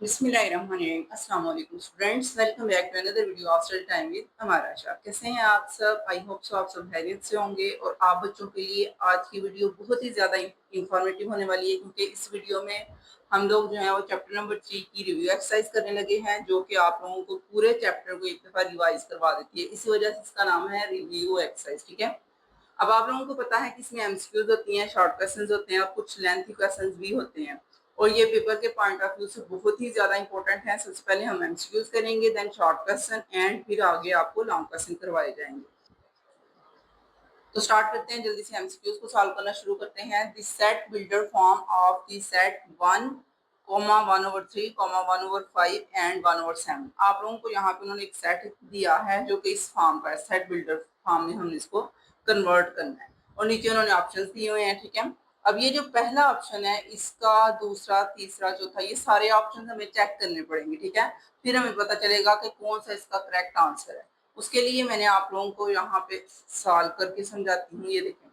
बिस्मिल्लाहिर्रहमानिर्रहीम। अस्सलाम वालेकुम students, welcome back to another video of study time with हमारा आशा। कैसे हैं आप सब? आई होप सो आप सब खैरियत से होंगे। और आप बच्चों के लिए आज की वीडियो बहुत ही ज़्यादा इंफॉर्मेटिव होने वाली है, क्योंकि इस वीडियो में हम लोग जो है वो चैप्टर नंबर 3 की रिव्यू एक्सरसाइज करने लगे हैं, जो कि आप लोगों को पूरे चैप्टर को एक दफ़ा रिवाइज करवा देती है। इसी वजह से इसका नाम है रिव्यू एक्सरसाइज। ठीक है, अब आप लोगों को पता है कि इसमें एमसीक्यूज होती हैं, शॉर्ट क्वेश्चंस होते हैं और कुछ लेंथी क्वेश्चंस भी होते हैं, और ये पेपर के पॉइंट ऑफ व्यू से बहुत ही ज्यादा इंपॉर्टेंट है। सबसे पहले हम एमसीक्यूज करेंगे, देन शॉर्ट क्वेश्चन, एंड फिर आगे आपको लॉन्ग क्वेश्चन करवाए जाएंगे। तो स्टार्ट करते हैं, जल्दी से एमसीक्यूज को सॉल्व करना शुरू करते हैं। The set builder form of the set 1 comma 1/3 comma 1/5 and 1/7। आप लोगों को यहाँ पे उन्होंने एक सेट दिया है जो कि इस फॉर्म का है, सेट बिल्डर फॉर्म में हमने इसको कन्वर्ट करना है, और नीचे उन्होंने ऑप्शंस दिए हुए हैं। ठीक है, अब ये जो पहला ऑप्शन है, इसका दूसरा, तीसरा, चौथा, ये सारे ऑप्शन हमें चेक करने पड़ेंगे। ठीक है, फिर हमें पता चलेगा कि कौन सा इसका करेक्ट आंसर है। उसके लिए मैंने आप लोगों को यहाँ पे सॉल्व करके समझाती हूँ। ये देखें,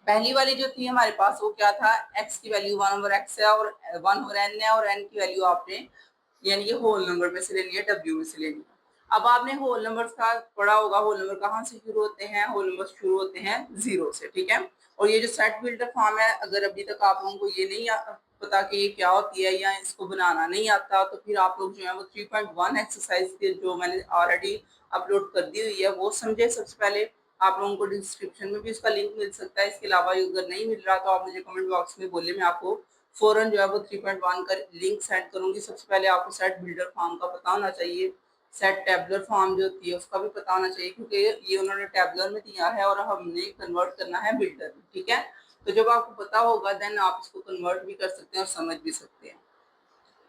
पहली वाली जो थी हमारे पास वो क्या था, x की वैल्यू 1/x है और 1/n है, और n की वैल्यू आपने यानी कि होल नंबर में से लेनी है, w में से लेनी है। अब आपने होल नंबर का पढ़ा होगा, होल नंबर कहाँ से शुरू होते हैं? होल नंबर शुरू होते हैं 0 से। ठीक है, और ये जो सेट बिल्डर फॉर्म है, अगर अभी तक आप लोगों को ये नहीं पता कि ये क्या होती है या इसको बनाना नहीं आता, तो फिर आप लोग जो है वो 3.1 एक्सरसाइज के जो मैंने ऑलरेडी अपलोड कर दी हुई है वो समझे। सबसे पहले आप लोगों को डिस्क्रिप्शन में भी उसका लिंक मिल सकता है। इसके अलावा अगर नहीं मिल रहा तो आप मुझे कमेंट बॉक्स में बोलिए, मैं आपको फौरन जो है वो 3.1 का लिंक सेंड करूंगी। सबसे पहले आपको सेट बिल्डर फॉर्म का पता होना चाहिए, सेट टेबलर फॉर्म जो होती है उसका भी पता होना चाहिए, क्योंकि ये उन्होंने टेबलर में दिया है और हमने कन्वर्ट करना है बिल्डर में। ठीक है, तो जब आपको पता होगा देन आप इसको कन्वर्ट भी कर सकते हैं और समझ भी सकते हैं।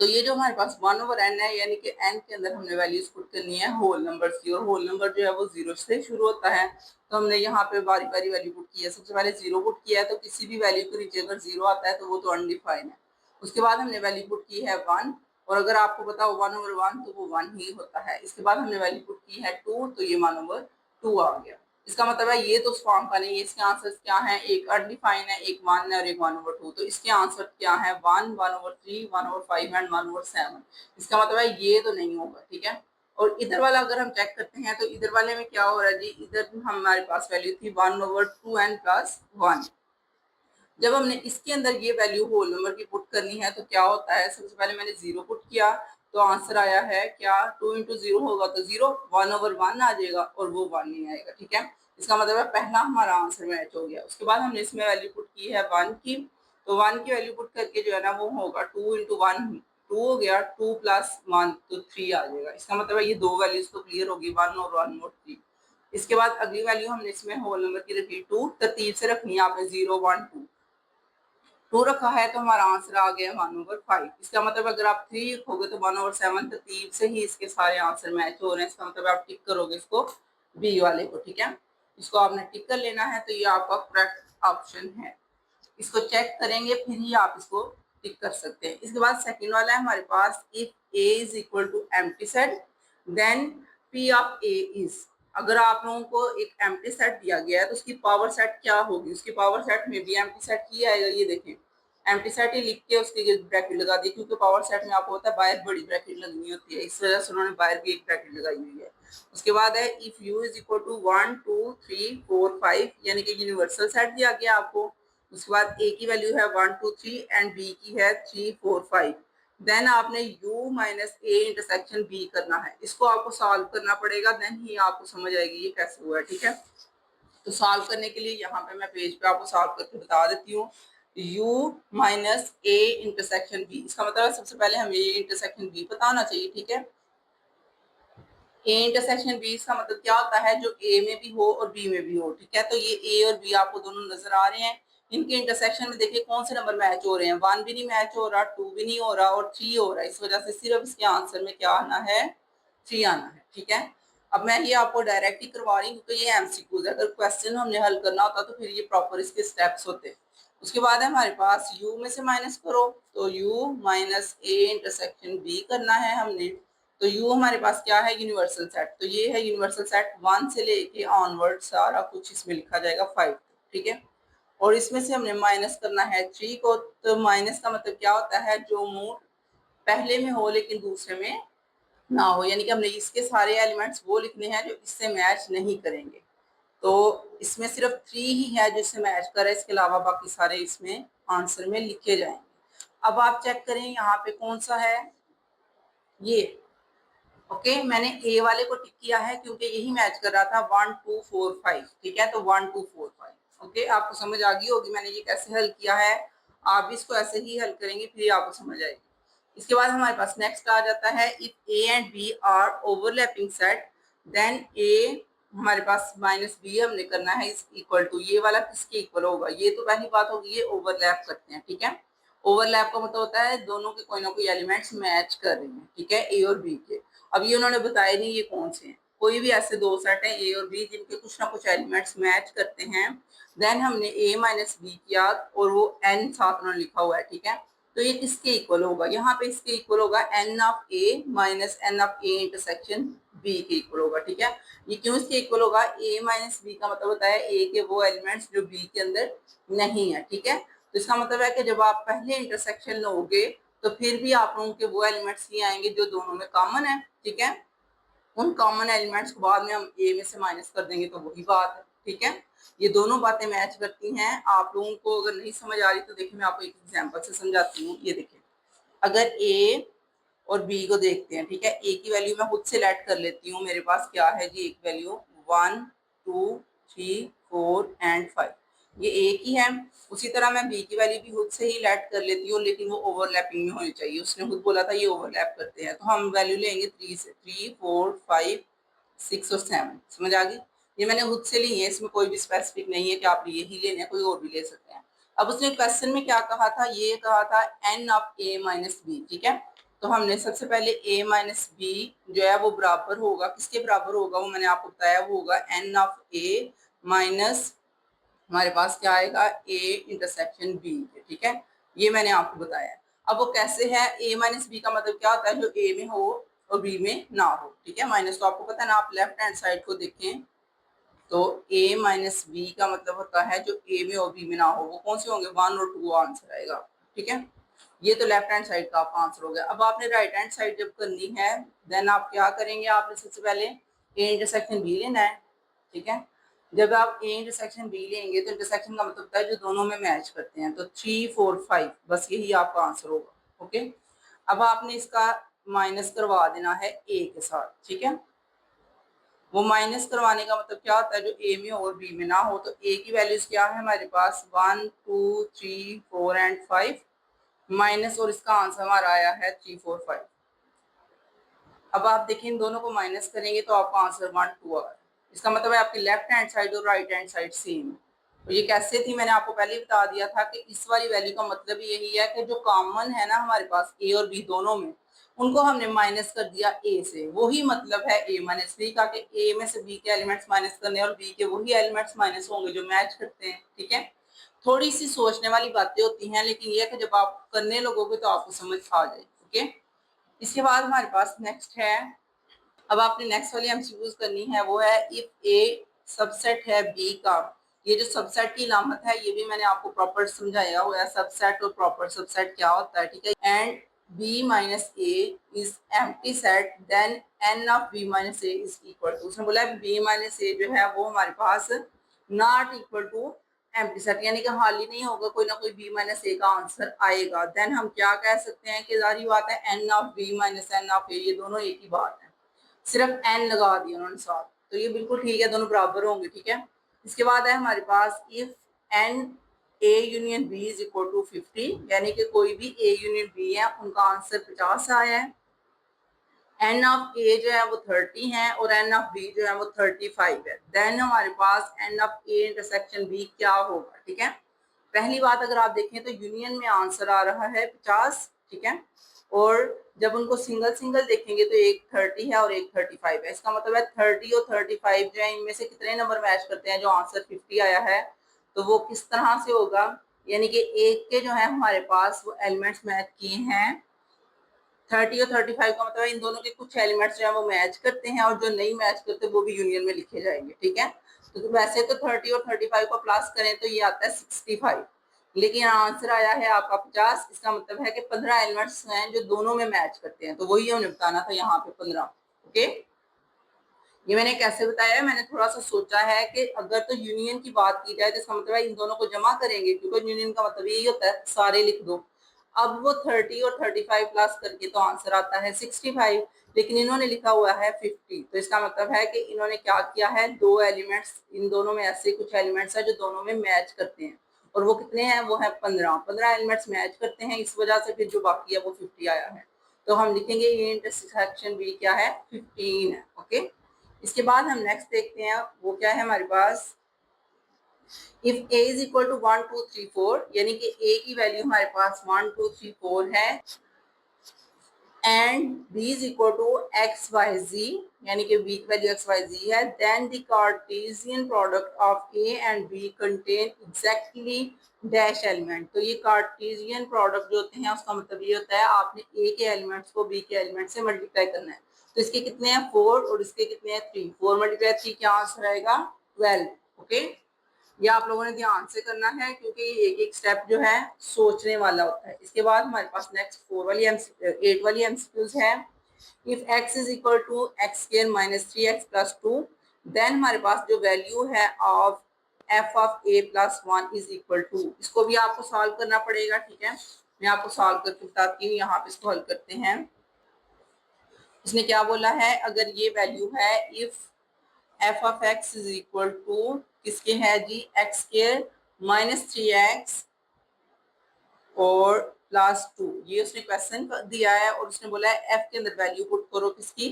तो ये जो हमारे पास 1/n है, यानी कि n के अंदर हमने वैल्यूज पुट करनी है होल नंबर की, और होल नंबर जो है वो 0 से शुरू होता है। तो हमने यहाँ पे बारी बारी वैल्यू पुट की है। सबसे पहले 0 पुट किया है, तो किसी भी वैल्यू के नीचे अगर 0 आता है तो वो तो अनडिफाइंड है। उसके बाद हमने वैल्यू पुट की है 1, और अगर आपको पता हो 1/1 तो वो 1 ही होता है। इसके बाद हमने वैल्यू पुट की है 2, तो ये 1/2 आ गया। इसका मतलब है ये तो उस फॉर्म का नहीं है। इसके आंसर्स क्या हैं? एक अनडिफाइंड है, एक 1 है और एक 1/2। तो इसके आंसर क्या है? 1, 1/3, 1/5 एंड 1/7। इसका मतलब है ये तो नहीं होगा। ठीक है, और इधर वाला अगर हम चेक करते हैं तो इधर वाले में क्या हो रहा है जी, इधर हमारे पास वैल्यू थी 1/2n + 1। जब हमने इसके अंदर ये वैल्यू होल नंबर की पुट करनी है तो क्या होता है, सबसे पहले मैंने 0 पुट किया तो आंसर आया है क्या, 2 × 0 होगा तो 0, 1/1 आ जाएगा और वो 1 नहीं आएगा। ठीक है, इसका मतलब है पहला हमारा आंसर मैच हो गया। उसके बाद हमने इसमें वैल्यू पुट की है 1 की, तो 1 की वैल्यू पुट करके जो है ना वो होगा 2 × 1, 2 हो गया, 2 + 1 तो 3 आ जाएगा। इसका मतलब है ये दो वैल्यूज तो क्लियर होगी, 1 और 1 और 3। इसके बाद अगली वैल्यू हमने इसमें होल नंबर की रखी 2, तरतीब से रखनी है आपने 0, 1, 2। 2 रखा है तो हमारा आंसर आ गया 1/5। इसका मतलब अगर आप 3 लिखोगे तो 1/7 तरतीब से ही इसके सारे आंसर मैच हो रहे हैं। इसका मतलब आप टिक करोगे इसको बी वाले को। ठीक है, इसको आपने टिक कर लेना है, तो ये आपका करेक्ट ऑप्शन है। इसको चेक करेंगे फिर ही आप इसको टिक कर सकते हैं। इसके बाद सेकंड वाला है हमारे पास, if a is equal to empty set then p of a is. अगर आप लोगों को एक एम्प्टी सेट दिया गया है तो उसकी पावर सेट क्या होगी? उसकी पावर सेट में भी एम्प्टी सेट ही आएगा। ये देखें, एम्प्टी सेट ही लिख के उसके ब्रैकेट लगा दी, क्योंकि पावर सेट में आपको होता है बाहर बड़ी ब्रैकेट लगनी होती है, इस वजह से उन्होंने बाहर भी एक ब्रैकेट लगाई हुई है। उसके बाद है if u is equal to 1, 2, 3, 4, 5, यानी कि यूनिवर्सल सेट दिया गया आपको। उसके बाद a की वैल्यू है 1, 2, 3 एंड b की है 3, 4, 5। देन आपने u minus a intersection b करना है। इसको आपको सॉल्व करना पड़ेगा, देन ही आपको समझ आएगी ये कैसे हुआ है। ठीक है, तो सॉल्व करने के लिए यहाँ पे मैं पेज पे आपको सॉल्व करके बता देती हूँ। u minus a intersection b, इसका मतलब है सबसे पहले हमें ये इंटरसेक्शन b पता होना चाहिए। ठीक है, a इंटरसेक्शन b इसका मतलब क्या होता है, जो a में भी हो और b में भी हो। ठीक है, तो ये a और b आपको दोनों नजर आ रहे हैं। इनके इंटरसेक्शन में देखिए कौन से नंबर मैच हो रहे हैं, 1 भी नहीं मैच हो रहा, 2 भी नहीं हो रहा और 3 हो रहा है। इस वजह से सिर्फ इसके आंसर में क्या आना है, 3 आना है। ठीक है, अब मैं ये आपको डायरेक्ट ही करवा रही हूँ क्योंकि ये एमसीक्यूज है। अगर क्वेश्चन हमने हल करना होता तो फिर ये प्रॉपर इसके स्टेप्स होते। उसके बाद है हमारे पास u में से माइनस करो, तो u minus a intersection b करना है हमने। तो u हमारे पास क्या है, यूनिवर्सल सेट। तो ये है यूनिवर्सल सेट, 1 से लेके ऑनवर्ड सारा कुछ इसमें लिखा जाएगा 5। ठीक है, और इसमें से हमने माइनस करना है 3 को। तो माइनस का मतलब क्या होता है, जो मूड पहले में हो लेकिन दूसरे में ना हो, यानी कि हमने इसके सारे एलिमेंट्स वो लिखने हैं जो इससे मैच नहीं करेंगे। तो इसमें सिर्फ 3 ही है जो इससे मैच करे, इसके अलावा बाकी सारे इसमें आंसर में लिखे जाएंगे। अब आप चेक करें यहाँ पे कौन सा है ये। ओके, मैंने ए वाले को टिक किया है क्योंकि यही मैच कर रहा था 1 2 4 5। ठीक है, तो 1 2 4 5। ओके, आपको समझ आ गई होगी मैंने ये कैसे हल किया है। आप भी इसको ऐसे ही हल करेंगे फिर आपको समझ आएगी। इसके बाद हमारे पास नेक्स्ट आ जाता है, if A and B are overlapping set then A, हमारे पास माइनस बी हमने करना है इज इक्वल टू, ये वाला किसके इक्वल होगा। ये तो पहली बात होगी, ये ओवरलैप करते हैं। ठीक है, ओवरलैप का मतलब होता है दोनों के कोई ना कोई एलिमेंट्स मैच कर रहे हैं। ठीक है, ए और बी के। अब ये उन्होंने बताया नहीं ये कौन से हैं, कोई भी ऐसे दो सेट हैं ए और बी जिनके कुछ ना कुछ एलिमेंट्स मैच करते हैं। देन हमने ए माइनस बी किया और वो एन साथ उन्होंने लिखा हुआ है। ठीक है, तो ये किसके इक्वल होगा, यहाँ पे इसके इक्वल होगा n of A minus n of A intersection B के इक्वल होगा। ठीक है, ये क्यों इसके इक्वल होगा, ए माइनस बी का मतलब होता है ए के वो एलिमेंट्स जो बी के अंदर नहीं है। ठीक है, तो इसका मतलब है कि जब आप पहले इंटरसेक्शन लोगे तो फिर भी आप लोगों के वो एलिमेंट्स ही आएंगे जो दोनों में कॉमन है। ठीक है, उन कॉमन एलिमेंट्स को बाद में हम ए में से माइनस कर देंगे तो वही बात है। ठीक है, ये दोनों बातें मैच करती हैं। आप लोगों को अगर नहीं समझ आ रही तो देखिए मैं आपको एक एग्जांपल से समझाती हूँ। ये देखिए, अगर ए और बी को देखते हैं। ठीक है, ए की वैल्यू मैं खुद से लेट कर लेती हूँ। मेरे पास क्या है जी, एक वैल्यू 1 2 3 4 एंड 5, ये ए की है। उसी तरह मैं बी की वैल्यू भी खुद से ही लेट कर लेती हूँ, लेकिन वो ओवरलैपिंग में होनी चाहिए। उसने खुद बोला था ये ओवरलैप करते हैं, तो हम वैल्यू लेंगे 3 से, 3 4 5 6 और 7। समझ आ गई, ये मैंने खुद से ली है, इसमें कोई भी स्पेसिफिक नहीं है कि आप ये ही लेने हैं, कोई और भी ले सकते हैं। अब उसने क्वेश्चन में क्या कहा था, ये कहा था n of A minus B. ठीक है, तो हमने सबसे पहले a माइनस बी जो है वो बराबर होगा, किसके बराबर होगा वो मैंने आपको बताया, वो होगा n ऑफ a माइनस हमारे पास क्या आएगा a इंटरसेक्शन b के। ठीक है, ये मैंने आपको बताया। अब वो कैसे है, a माइनस बी का मतलब क्या होता है, जो a में हो और b में ना हो। ठीक है, माइनस तो आपको पता है ना, आप लेफ्ट हैंड साइड को देखें तो a माइनस बी का मतलब होता है जो a में और b में ना हो, वो कौन से होंगे, 1 और 2 आंसर आएगा। ठीक है, ये तो लेफ्ट हैंड साइड का आपका आंसर हो गया। अब आपने राइट हैंड साइड जब करनी है देन आप क्या करेंगे, आपने सबसे पहले ए इंटरसेक्शन बी लेना है। ठीक है, जब आप ए इंटरसेक्शन बी लेंगे तो इंटरसेक्शन का मतलब होता है जो दोनों में मैच करते हैं, तो 3 4 5 बस यही आपका आंसर होगा। ओके, अब आपने इसका माइनस करवा देना है ए के साथ। ठीक है, वो माइनस करवाने का मतलब क्या होता है, जो ए में और बी में ना हो। तो ए की वैल्यूज क्या है हमारे पास, 1 2 3 4 एंड 5 माइनस, और इसका आंसर हमारा आया है 3 4 5। अब आप देखिए इन दोनों को माइनस करेंगे तो आपका आंसर 1 2 आ रहा है। इसका मतलब है आपकी लेफ्ट हैंड साइड और राइट हैंड साइड सेम है। तो ये कैसे थी, मैंने आपको पहले ही बता दिया था कि इस वाली वैल्यू का मतलब यही है कि जो कॉमन है ना हमारे पास ए और बी दोनों में, उनको हमने माइनस कर दिया ए से। वही मतलब है ए माइनस बी का, कि ए में से बी के एलिमेंट्स माइनस करने और बी के वही एलिमेंट्स माइनस होंगे जो मैच करते हैं। ठीक है, थोड़ी सी सोचने वाली बातें होती हैं, लेकिन ये है कि जब आप करने लगोगे तो आपको समझ आ जाए। ओके, इसके बाद हमारे पास नेक्स्ट है, अब आपने नेक्स्ट वाली एमसीक्यूज करनी है, वो है इफ ए सबसेट है बी का। ये जो सबसेट की अलामत है ये भी मैंने आपको प्रॉपर समझाया हुआ है, सबसेट और प्रॉपर सबसेट क्या होता है। ठीक है, and B minus A is empty set then n of B minus A is equal to, उसने बोला है बी माइनस ए जो है वो हमारे पास not equal to empty set, यानी कि हाल ही नहीं होगा, कोई ना कोई बी माइनस ए का आंसर आएगा। देन हम क्या कह सकते हैं कि जारी बात है n of B minus n of A, ये दोनों एक ही बात है, सिर्फ एन लगा दिया उन्होंने साथ, तो ये बिल्कुल ठीक है, दोनों बराबर होंगे। ठीक है, इसके बाद है हमारे पास if n A union B is equal to 50, यानी कि कोई भी ए यूनियन बी है उनका आंसर 50 आया है। एन ऑफ ए जो है वो 30 है और एन ऑफ बी जो है वो 35 है। देन हमारे पास n of A intersection B क्या होगा। ठीक है, पहली बात अगर आप देखें तो यूनियन में आंसर आ रहा है 50। ठीक है, और जब उनको सिंगल सिंगल देखेंगे तो एक 30 है और एक 35 है। इसका मतलब है 30 और 35 जो है इनमें से कितने नंबर मैच करते हैं, जो आंसर 50 आया है तो वो किस तरह से होगा, यानी कि एक के जो है हमारे पास वो एलिमेंट्स मैच किए हैं 30 और 35 का मतलब इन दोनों के कुछ एलिमेंट्स जो है वो मैच करते हैं और जो नहीं मैच करते वो भी यूनियन में लिखे जाएंगे। ठीक है, तो वैसे तो 30 और 35 को प्लस करें तो ये आता है 65। लेकिन आंसर आया है आपका 50। इसका मतलब है कि 15 एलिमेंट्स हैं जो दोनों में मैच करते हैं, तो वही हमें बताना था यहाँ पे 15। ओके, ये मैंने कैसे बताया है, मैंने थोड़ा सा सोचा है कि अगर तो यूनियन की बात की जाए तो इसका मतलब है इन दोनों को जमा करेंगे, क्योंकि यूनियन का मतलब यही होता है सारे लिख दो। अब वो 30 और 35 प्लस करके तो आंसर आता है 65, लेकिन इन्होंने लिखा हुआ है 50, तो इसका मतलब है कि इन्होंने क्या किया है, दो एलिमेंट्स, इन दोनों में ऐसे कुछ एलिमेंट्स है जो दोनों में मैच करते हैं, और वो कितने हैं, वो है 15। 15 एलिमेंट्स मैच करते हैं, इस वजह से फिर जो बाकी है वो 50 आया है। तो हम लिखेंगे ये इंटरसेक्शन बी क्या है, 15 है। ओके, इसके बाद हम नेक्स्ट देखते हैं, वो क्या है हमारे पास, if a is equal to 1 2 3 4, यानी कि a की वैल्यू हमारे पास 1 2 3 4 है, and b is equal to x y z, यानी कि b की वैल्यू एक्स वाई जी है, then the Cartesian product of a and b contain exactly dash element. तो ये कार्टेशियन प्रोडक्ट जो होते हैं उसका मतलब ये होता है आपने a के एलिमेंट्स को b के एलिमेंट से मल्टीप्लाई करना है। तो इसके कितने हैं 4 और इसके कितने हैं 3, 4 मल्टीप्लाई 3 क्या आंसर आएगा 12। ओके, ये आप लोगों ने ध्यान से करना है क्योंकि एक एक स्टेप जो है सोचने वाला होता है। इसके बाद हमारे पास नेक्स्ट 8 वाली एमसीक्यूज है। If x is equal to x square minus 3x plus 2, then हमारे पास जो वैल्यू है of f of a plus 1 is equal to, इसको भी आपको सॉल्व करना पड़ेगा। ठीक है, मैं आपको सॉल्व करके बताती हूँ। यहाँ पे इसको हल करते हैं। इसने क्या बोला है, अगर ये वैल्यू है if f of x is equal to किसके है जी, एक्स स्क्वायर माइनस 3x और प्लस 2, ये उसने क्वेश्चन दिया है और उसने बोला है एफ के अंदर वैल्यू पुट करो किसकी,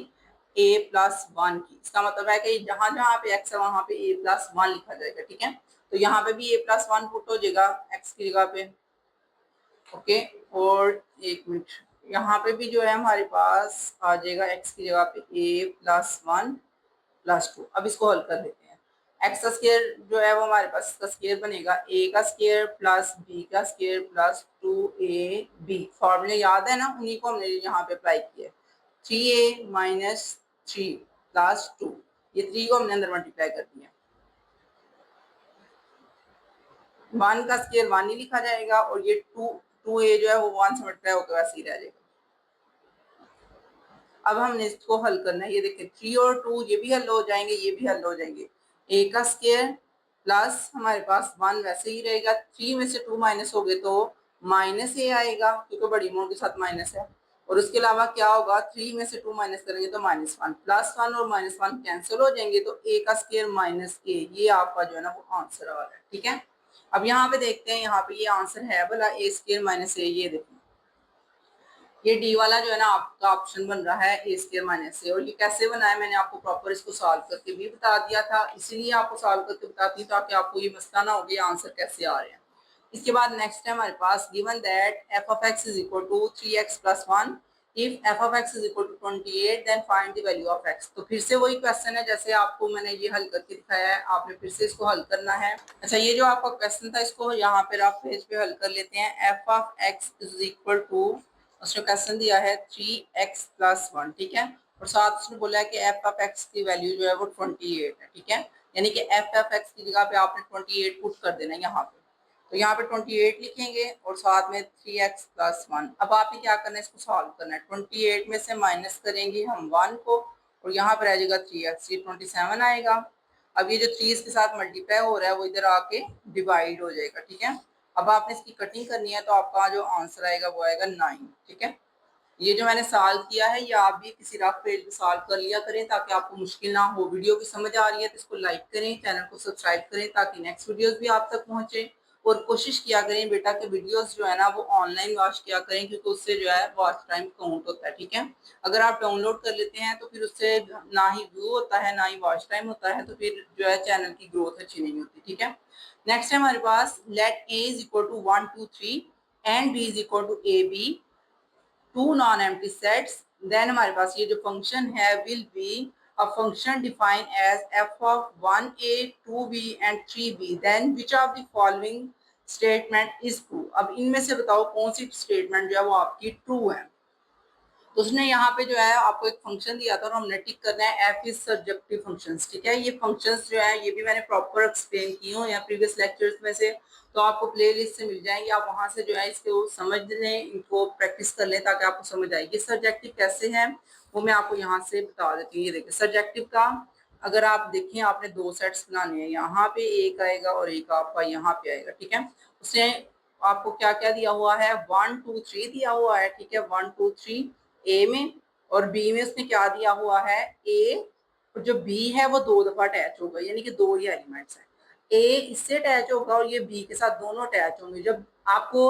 a प्लस 1 की। इसका मतलब है कि जहां जहां पे x है वहां पे a प्लस 1 लिखा जाएगा। ठीक है, तो यहाँ पे भी a प्लस 1 पुट हो जाएगा x की जगह पे। ओके, और एक मिनट, यहाँ पे भी जो है हमारे पास आ जाएगा x की जगह पे a प्लस 1 प्लस 2। अब इसको हल कर लेते हैं। एक्स का स्क्वायर जो है वो हमारे पास इसका स्क्वायर बनेगा a का स्क्वायर प्लस b का स्क्वायर प्लस 2ab। फॉर्मूले याद है ना, उन्हीं को हमने यहाँ पे अप्लाई किया। 3a माइनस 3 प्लस 2, ये 3 को हमने अंदर मल्टीप्लाई कर दिया। 1 का स्क्वायर 1 ही लिखा जाएगा और ये 2a जो है वो 1 से मल्टीप्लाई होकर वैसे ही रह जाएगा। अब हमने इसको हल करना है। ये देखिए 3 और 2 ये भी हल हो जाएंगे, ये भी हल हो जाएंगे। a का स्क्वायर प्लस हमारे पास 1 वैसे ही रहेगा, 3 में से 2 माइनस हो गए तो माइनस a आएगा क्योंकि बड़ी अमाउंट के साथ माइनस है। और उसके अलावा क्या होगा, 3 में से 2 माइनस करेंगे तो -1, +1 और -1 कैंसिल हो जाएंगे तो a का स्क्वायर माइनस a, ये आपका जो है ना वो आंसर आ रहा है। ठीक है, अब यहाँ पे देखते हैं, यहाँ पे ये आंसर है भला a स्क्वायर माइनस a। ये देखो ये डी वाला जो है ना आपका ऑप्शन बन रहा है ए स्क्वायर माइनस से। और ये कैसे बना है मैंने आपको प्रॉपर इसको सॉल्व करके भी बता दिया था, इसीलिए आपको सॉल्व करके बताती हूँ ताकि आपको ये मसला ना हो गया आंसर कैसे आ रहे हैं। इसके बाद नेक्स्ट है हमारे पास, given that f of x is equal to 3x plus 1, if f of x is equal to 28 then find the value of x. तो फिर से वही क्वेश्चन है जैसे आपको मैंने ये हल करके दिखाया है, आपने फिर से इसको हल करना है। अच्छा, ये जो आपका क्वेश्चन था इसको यहाँ पर आप पेज पे हल कर लेते हैं। F of x is equal to, उसने क्वेश्चन दिया है 3x प्लस 1। ठीक है, और साथ उसने बोला है कि एफ ऑफ एक्स की वैल्यू जो है वो 28 है। ठीक है, यानी कि एफ ऑफ एक्स की जगह पे आपने 28 पुट कर देना है यहाँ पे। तो यहाँ पे 28 लिखेंगे और साथ में 3x प्लस 1। अब आपने क्या करना है, इसको सॉल्व करना है। 28 में से माइनस करेंगे हम 1 को और यहाँ पर आ जाएगा 3x, ये 27 आएगा। अब ये जो 3 इसके साथ मल्टीप्लाई हो रहा है वो इधर आके डिवाइड हो जाएगा। ठीक है, अब आपने इसकी कटिंग करनी है तो आपका जो आंसर आएगा वो आएगा 9। ठीक है, ये जो मैंने सॉल्व किया है ये आप भी किसी रफ पेज पे सॉल्व कर लिया करें ताकि आपको मुश्किल ना हो। वीडियो की समझ आ रही है तो इसको लाइक करें, चैनल को सब्सक्राइब करें ताकि नेक्स्ट वीडियोस भी आप तक पहुंचे। और कोशिश किया करें बेटा के वीडियोस जो है ना वो ऑनलाइन वॉच किया करें क्योंकि उससे जो है वॉच टाइम काउंट होता है। ठीक है, अगर आप डाउनलोड कर लेते हैं तो फिर उससे ना ही व्यू होता है ना ही वॉच टाइम होता है, तो फिर जो है चैनल की ग्रोथ अच्छी नहीं होती। ठीक है, नेक्स्ट है हमारे पास, let a is equal to 1 2 3 and b is equal to a b, two non empty sets. Then हमारे पास ये जो फंक्शन है will be a function define as f of 1a 2b and 3b, then which of the following statement is true. अब इनमें से बताओ कौन सी स्टेटमेंट जो है वो आपकी ट्रू है। तो उसने यहाँ पे जो है आपको एक फंक्शन दिया था और हमने टिक करना है एफ इज सर्जेक्टिव फंक्शंस, ठीक है। ये फंक्शंस जो है ये भी मैंने प्रॉपर एक्सप्लेन की हूँ या प्रीवियस लेक्चर्स में से, तो आपको प्लेलिस्ट से मिल जाएंगे, आप वहां से जो है इसको समझ लें, इनको प्रैक्टिस कर लें ताकि आपको समझ आएगी सर्जेक्टिव कैसे है, वो मैं आपको यहाँ से बता देती हूँ। ये देखिए सर्जेक्टिव का अगर आप देखें, आपने दो सेट्स बनाने हैं, यहाँ पे एक आएगा और एक आपका यहाँ पे आएगा, ठीक है। उसने आपको क्या क्या दिया हुआ है, 1 2 3 दिया हुआ है, ठीक है। 1 2 3 ए में, और बी में उसने क्या दिया हुआ है, ए, और जो बी है वो दो दफा अटैच होगा, यानी कि दो ही एलिमेंट्स हैं। ए इससे अटैच होगा और ये बी के साथ दोनों अटैच होंगे। जब आपको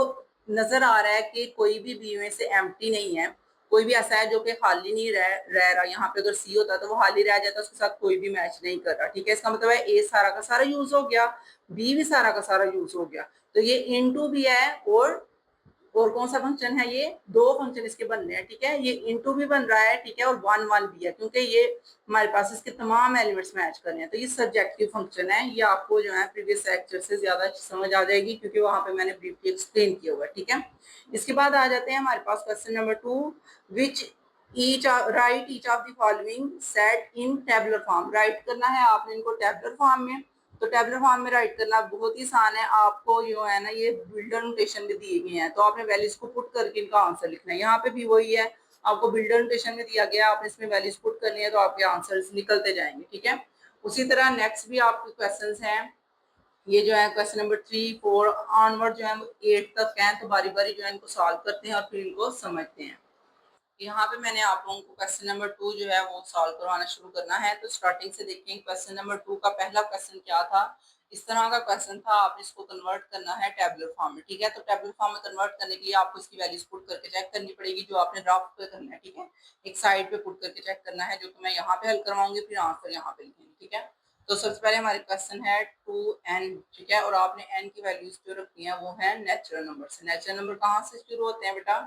नजर आ रहा है कि कोई भी बी में से एम्प्टी नहीं है, कोई भी ऐसा है जो कि खाली नहीं रह रहा, यहाँ पे अगर सी होता तो वो खाली रह जाता, उसके साथ कोई भी मैच नहीं कर रहा, ठीक है। इसका मतलब है ए सारा का सारा यूज हो गया, बी भी सारा का सारा यूज हो गया, तो ये इनटू भी है, और कौन सा फंक्शन है, ये दो फंक्शन इसके बन रहे हैं, ठीक है। ये इनटू भी बन रहा है, ठीक है, और 1 1 भी है, क्योंकि ये हमारे पास इसके तमाम एलिमेंट्स मैच कर रहे हैं। तो ये सब्जेक्टिव फंक्शन है, ये आपको जो है प्रीवियस लेक्चर से ज्यादा समझ आ जाएगी, क्योंकि वहां पे मैंने ब्रीफली एक्सप्लेन किया हुआ है, ठीक है। इसके बाद आ जाते हैं हमारे पास question number 2, which each write each of the following set in tabular form. Write करना है आपने इनको टेबुलर फॉर्म में, तो टेबुलर फॉर्म में राइट करना बहुत ही आसान है। आपको जो है ना ये बिल्डर नोटेशन में दिए गए हैं, तो आपने वैल्यूज को पुट करके इनका आंसर लिखना है। यहाँ पे भी वही है, आपको बिल्डर नोटेशन में दिया गया, आपने इसमें वैल्यूज पुट करनी है तो आपके आंसर निकलते जाएंगे, ठीक है। उसी तरह नेक्स्ट भी आपके क्वेश्चन हैं, ये जो है क्वेश्चन नंबर 3 4 ऑनवर्ड जो है 8 तक हैं, तो बारी बारी जो है इनको सॉल्व करते हैं और फिर इनको समझते हैं। यहाँ पे मैंने आप लोगों को क्वेश्चन नंबर 2 जो है वो सॉल्व करवाना शुरू करना है। तो स्टार्टिंग से देखें, क्वेश्चन नंबर 2 का पहला क्वेश्चन क्या था, इस तरह का क्वेश्चन था, आपने इसको कन्वर्ट करना है टेबुलर फॉर्म में, ठीक है। तो टेबुलर फॉर्म में कन्वर्ट करने के लिए आपको इसकी वैल्यूज पुट करके चेक करनी पड़ेगी, जो आपने ड्राफ्ट पे करना है, ठीक है। एक साइड पे पुट करके चेक करना है, जो कि मैं यहाँ पे हल करवाऊंगी, फिर आंसर यहाँ पे लिखेंगे, ठीक है। तो सबसे पहले हमारे क्वेश्चन है 2n, ठीक है, और आपने n की वैल्यूज जो रखनी है वो है नेचुरल नंबर से। नेचुरल नंबर कहाँ से शुरू होते हैं बेटा,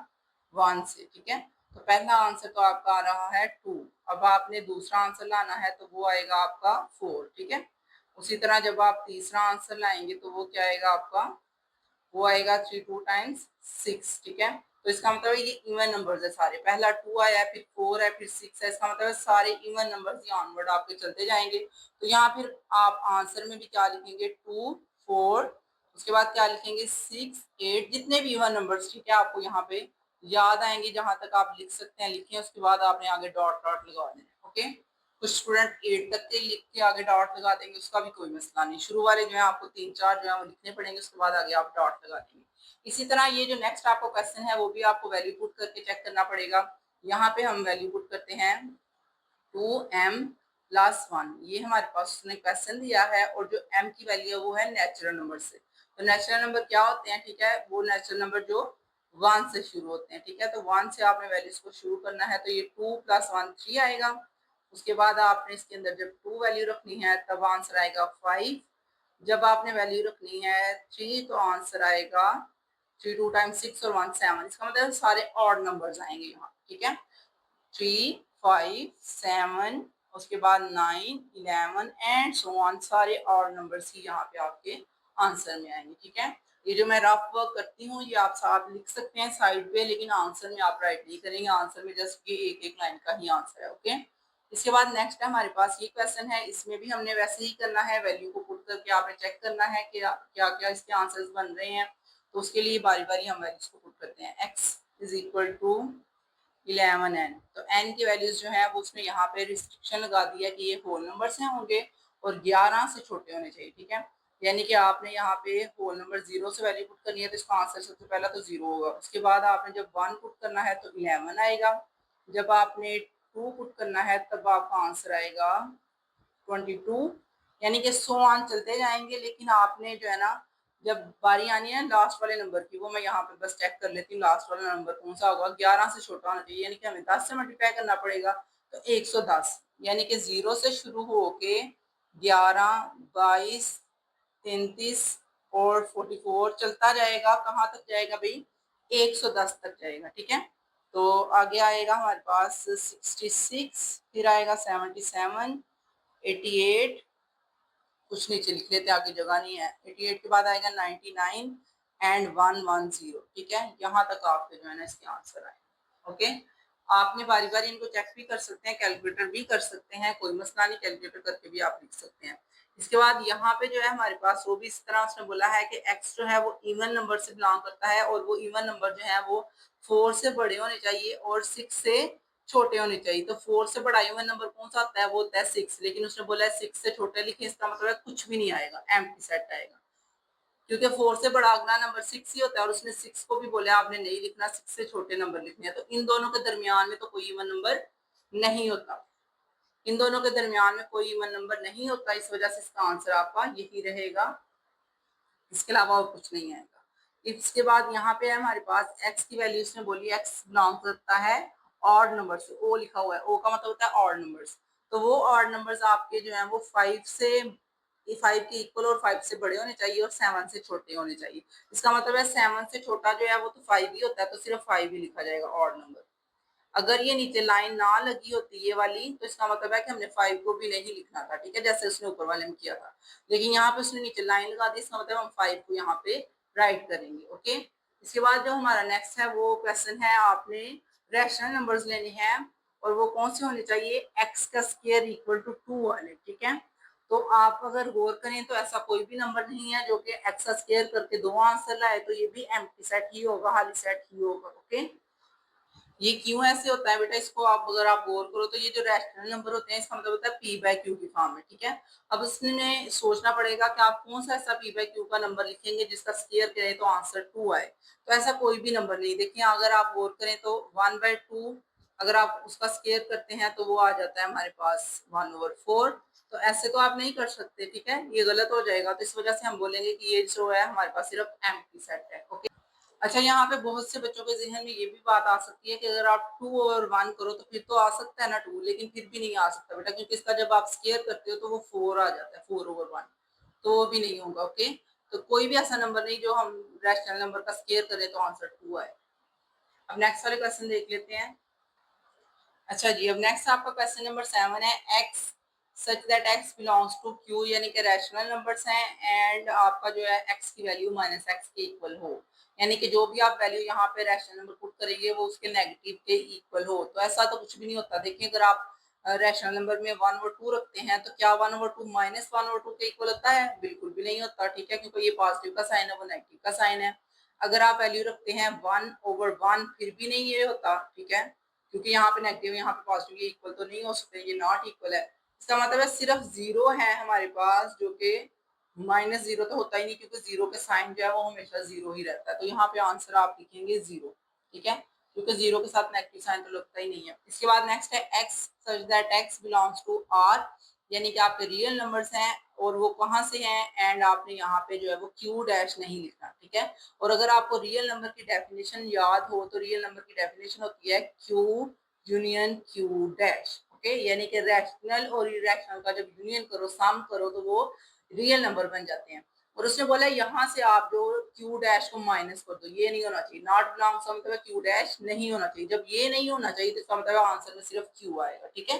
1 से, ठीक है। तो पहला आंसर तो आपका आ रहा है 2। अब आपने दूसरा आंसर लाना है तो वो आएगा आपका 4, ठीक है। उसी तरह जब आप तीसरा आंसर लाएंगे तो वो क्या आएगा आपका, वो आएगा 3 2 टाइम्स 6, ठीक है। तो इसका मतलब है ये इवन नंबर्स है सारे, पहला 2 आया है, फिर 4 है, फिर 6 है, इसका मतलब है सारे इवन नंबर्स ये ऑनवर्ड आपके चलते जाएंगे। तो यहाँ फिर आप आंसर में भी क्या लिखेंगे, 2 4, उसके बाद क्या लिखेंगे 6 8, जितने भी इवन नंबर्स, ठीक है, आपको यहाँ पे याद आएंगे जहां तक आप लिख सकते हैं लिखें, उसके बाद आपने आगे डॉट डॉट लगा देना, ओके। कुछ स्टूडेंट 8 तक के लिख के आगे डॉट लगा देंगे, उसका भी कोई मसला नहीं। शुरू वाले जो है आपको 3 4 जो है वो लिखने पड़ेंगे, उसके बाद आगे आप डॉट लगा देंगे। इसी तरह ये जो नेक्स्ट आपको क्वेश्चन है वो भी आपको वैल्यू पुट करके चेक करना पड़ेगा। यहाँ पे हम वैल्यू पुट करते हैं 2m+1, ये हमारे पास उसने क्वेश्चन दिया है, और जो m की वैल्यू है वो है नेचुरल नंबर से। तो नेचुरल नंबर क्या होते हैं, ठीक है, वो नेचुरल नंबर जो 1 से शुरू होते हैं, ठीक है। तो 1 से आपने वैल्यूज को शुरू करना है, तो ये 2 + 1 3 आएगा। उसके बाद आपने इसके अंदर जब 2 वैल्यू रखनी है तब आंसर आएगा 5। जब आपने वैल्यू रखनी है 3 तो आंसर आएगा 3 2 टाइम्स 6 और 1 7, इसका मतलब सारे ऑड नंबर्स आएंगे यहाँ, ठीक है। 3 5 7, उसके बाद 9 11 एंड सो ऑन, सारे ऑड नंबर्स ही यहाँ पे आपके आंसर में आएंगे, ठीक है। ये जो मैं रफ वर्क करती हूँ ये आप साथ लिख सकते हैं साइड पे, लेकिन आंसर में आप राइट नहीं करेंगे, आंसर में जस्ट ये एक एक लाइन का ही आंसर है, ओके। इसके बाद नेक्स्ट है हमारे पास ये क्वेश्चन है, इसमें भी हमने वैसे ही करना है, वैल्यू को पुट करके आपने चेक करना है कि क्या क्या इसके आंसर्स बन रहे हैं। तो उसके लिए बारी बारी हम वैल्यूज को पुट करते हैं। x = 11n, तो n की वैल्यूज जो है वो उसने यहाँ पे रिस्ट्रिक्शन लगा दिया कि ये होल नंबर से होंगे और 11 से छोटे होने चाहिए, ठीक है। यानी कि आपने यहाँ पे होल नंबर 0 से वैल्यू पुट करनी है, तो इसका आंसर सबसे पहला तो 0 होगा। उसके बाद आपने जब 1 पुट करना है तो 11 आएगा। जब आपने 2 पुट करना है तब आपका आंसर आएगा 22, यानी कि 100 ऑन चलते जाएंगे। लेकिन आपने जो है ना, जब बारी आनी है लास्ट वाले नंबर की, वो मैं यहाँ पे बस चेक कर लेती हूँ लास्ट वाला नंबर कौन सा होगा। 11 से छोटा होना चाहिए, यानी कि हमें 10 से मल्टीप्लाई करना पड़ेगा, तो 110, यानी कि 0 से शुरू होके 11 22 33 और 44 चलता जाएगा, कहाँ तक जाएगा भाई, 110 तक जाएगा, ठीक है। तो आगे आएगा हमारे पास 66, फिर आएगा 77 88, कुछ नीचे लिख लेते आगे जगह नहीं है। 88 के बाद आएगा 99 एंड 110, ठीक है। यहाँ तक आपके जो है ना इसके आंसर आए, ओके। आपने बारी-बारी इनको चेक भी कर सकते हैं, कैलकुलेटर भी कर सकते हैं, कोई मसला नहीं, कैलकुलेटर करके भी आप लिख सकते हैं। इसके बाद यहाँ पे जो है हमारे पास वो भी इस तरह उसने बोला है कि x जो है वो इवन नंबर से बिलॉन्ग करता है और वो इवन नंबर जो है वो 4 से बड़े होने चाहिए और 6 से छोटे होने चाहिए। तो 4 से बड़ा इवन नंबर कौन-सा होता है? वो होता है 6, लेकिन उसने बोला है 6 से छोटे लिखें, इसका मतलब है कुछ भी नहीं आएगा, एम्प्टी सेट आएगा। क्योंकि 4 से बड़ा अगला नंबर 6 ही होता है और उसने 6 को भी बोला आपने नहीं लिखना, 6 से छोटे नंबर लिखने हैं। तो इन दोनों के दरमियान में तो कोई इवन नंबर नहीं होता। इन दोनों के दरमियान में कोई इवन नंबर नहीं होता, इस वजह से इसका आंसर आपका यही रहेगा, इसके अलावा और कुछ नहीं आएगा। इसके बाद यहाँ पे है हमारे पास x की वैल्यू उसने बोली x बिलोंग करता है ऑड नंबर से, ओ लिखा हुआ है, ओ का मतलब होता है ऑड नंबर्स। तो वो ऑड नंबर्स आपके जो है वो 5 के इक्वल और 5 से बड़े होने चाहिए और 7 से छोटे होने चाहिए। इसका मतलब है 7 से छोटा जो है वो तो 5 ही होता है, तो सिर्फ 5 ही लिखा जाएगा ऑड नंबर। अगर ये नीचे लाइन ना लगी होती ये वाली तो इसका मतलब है कि हमने 5 को भी नहीं लिखना था, ठीक है, जैसे उसने ऊपर वाले में किया था। लेकिन यहाँ पे उसने नीचे लाइन लगा दी, इसका मतलब हम 5 को यहाँ पे राइट करेंगे। ओके, इसके बाद जो हमारा नेक्स्ट है वो क्वेश्चन है, आपने रैशनल नंबर्स लेने हैं और वो कौन से होने चाहिए? एक्स का स्क्वायर इक्वल टू 2 वाले, ठीक है। तो आप अगर गौर करें तो ऐसा कोई भी नंबर नहीं है जो कि एक्स का स्क्वायर करके 2 आंसर लाए, तो ये भी एम्प्टी सेट ही होगा, खाली सेट ही होगा। ओके, ये क्यों ऐसे होता है बेटा, इसको आप अगर आप गौर करो तो ये जो रैशनल नंबर होते हैं इसका मतलब होता है पी बाय क्यू की फॉर्म में, ठीक है। अब इसमें सोचना पड़ेगा कि आप कौन सा ऐसा पी बाय क्यू का नंबर लिखेंगे जिसका स्क्वायर करें तो आंसर 2 आए। तो ऐसा कोई भी नंबर नहीं। देखिए अगर आप गौर करें तो 1/2 अगर आप उसका स्क्वायर करते हैं तो वो आ जाता है हमारे पास 1/4। तो ऐसे तो आप नहीं कर सकते, ठीक है, ये गलत हो जाएगा। तो इस वजह से हम बोलेंगे कि ये जो है हमारे पास सिर्फ एम्प्टी सेट है। ओके, अच्छा, यहाँ पे बहुत से बच्चों के ज़हन में ये भी बात आ सकती है कि अगर आप 2 और 1 करो तो फिर तो आ सकता है ना 2, लेकिन फिर भी नहीं आ सकता बेटा, क्योंकि इसका जब आप स्क्वायर करते हो तो वो 4 आ जाता है, 4/1, तो वो भी नहीं होगा। ओके, तो कोई भी ऐसा नंबर नहीं जो हम रैशनल नंबर का स्क्वायर करें तो आंसर 2 आए। अब नेक्स्ट वाले क्वेश्चन देख लेते हैं। अच्छा जी, अब नेक्स्ट आपका क्वेश्चन नंबर 7 है, x such that x belongs to q, यानी कि रैशनल नंबर्स हैं एंड आपका जो है x की वैल्यू -x के इक्वल हो, यानी कि जो भी आप वैल्यू यहाँ पे रैशनल नंबर पुट करेंगे वो उसके नेगेटिव के इक्वल हो। तो ऐसा तो कुछ भी नहीं होता। देखिए अगर आप रैशनल नंबर में 1 और 2 रखते हैं तो क्या 1/2 -1/2 के इक्वल होता है? बिल्कुल भी नहीं होता, ठीक है, क्योंकि ये पॉजिटिव का साइन है, वो नेगेटिव का साइन है। अगर आप वैल्यू रखते हैं 1/1 फिर भी नहीं ये होता, ठीक है, क्योंकि यहाँ पे नेगेटिव यहाँ पे पॉजिटिव, ये इक्वल तो नहीं हो सकते, ये नॉट इक्वल है। इसका मतलब है सिर्फ जीरो है हमारे पास, जो कि -0 तो होता ही नहीं, क्योंकि जीरो के साइन जो है वो हमेशा जीरो ही रहता है। तो यहाँ पे आंसर आप लिखेंगे जीरो, ठीक है, क्योंकि जीरो के साथ नेगेटिव साइन तो लगता ही नहीं है। इसके बाद नेक्स्ट है x such that x belongs to R, यानी कि आपके रियल नंबर्स हैं और वो कहाँ से हैं, एंड आपने यहाँ पे जो है वो क्यू डैश नहीं लिखना, ठीक है। और अगर आपको रियल नंबर की डेफिनेशन याद हो तो रियल नंबर की डेफिनेशन होती है Q union Q dash. Okay, यानी कि रैशनल और इरेशनल का जब यूनियन करो, सम करो, तो वो रियल नंबर बन जाते हैं। और उसने बोला यहाँ से आप जो क्यू डैश को माइनस कर दो, ये नहीं होना चाहिए, नॉट बिलोंग्स का मतलब क्यू डैश नहीं होना चाहिए। जब ये नहीं होना चाहिए तो इसका मतलब आंसर में सिर्फ क्यू आएगा, ठीक है।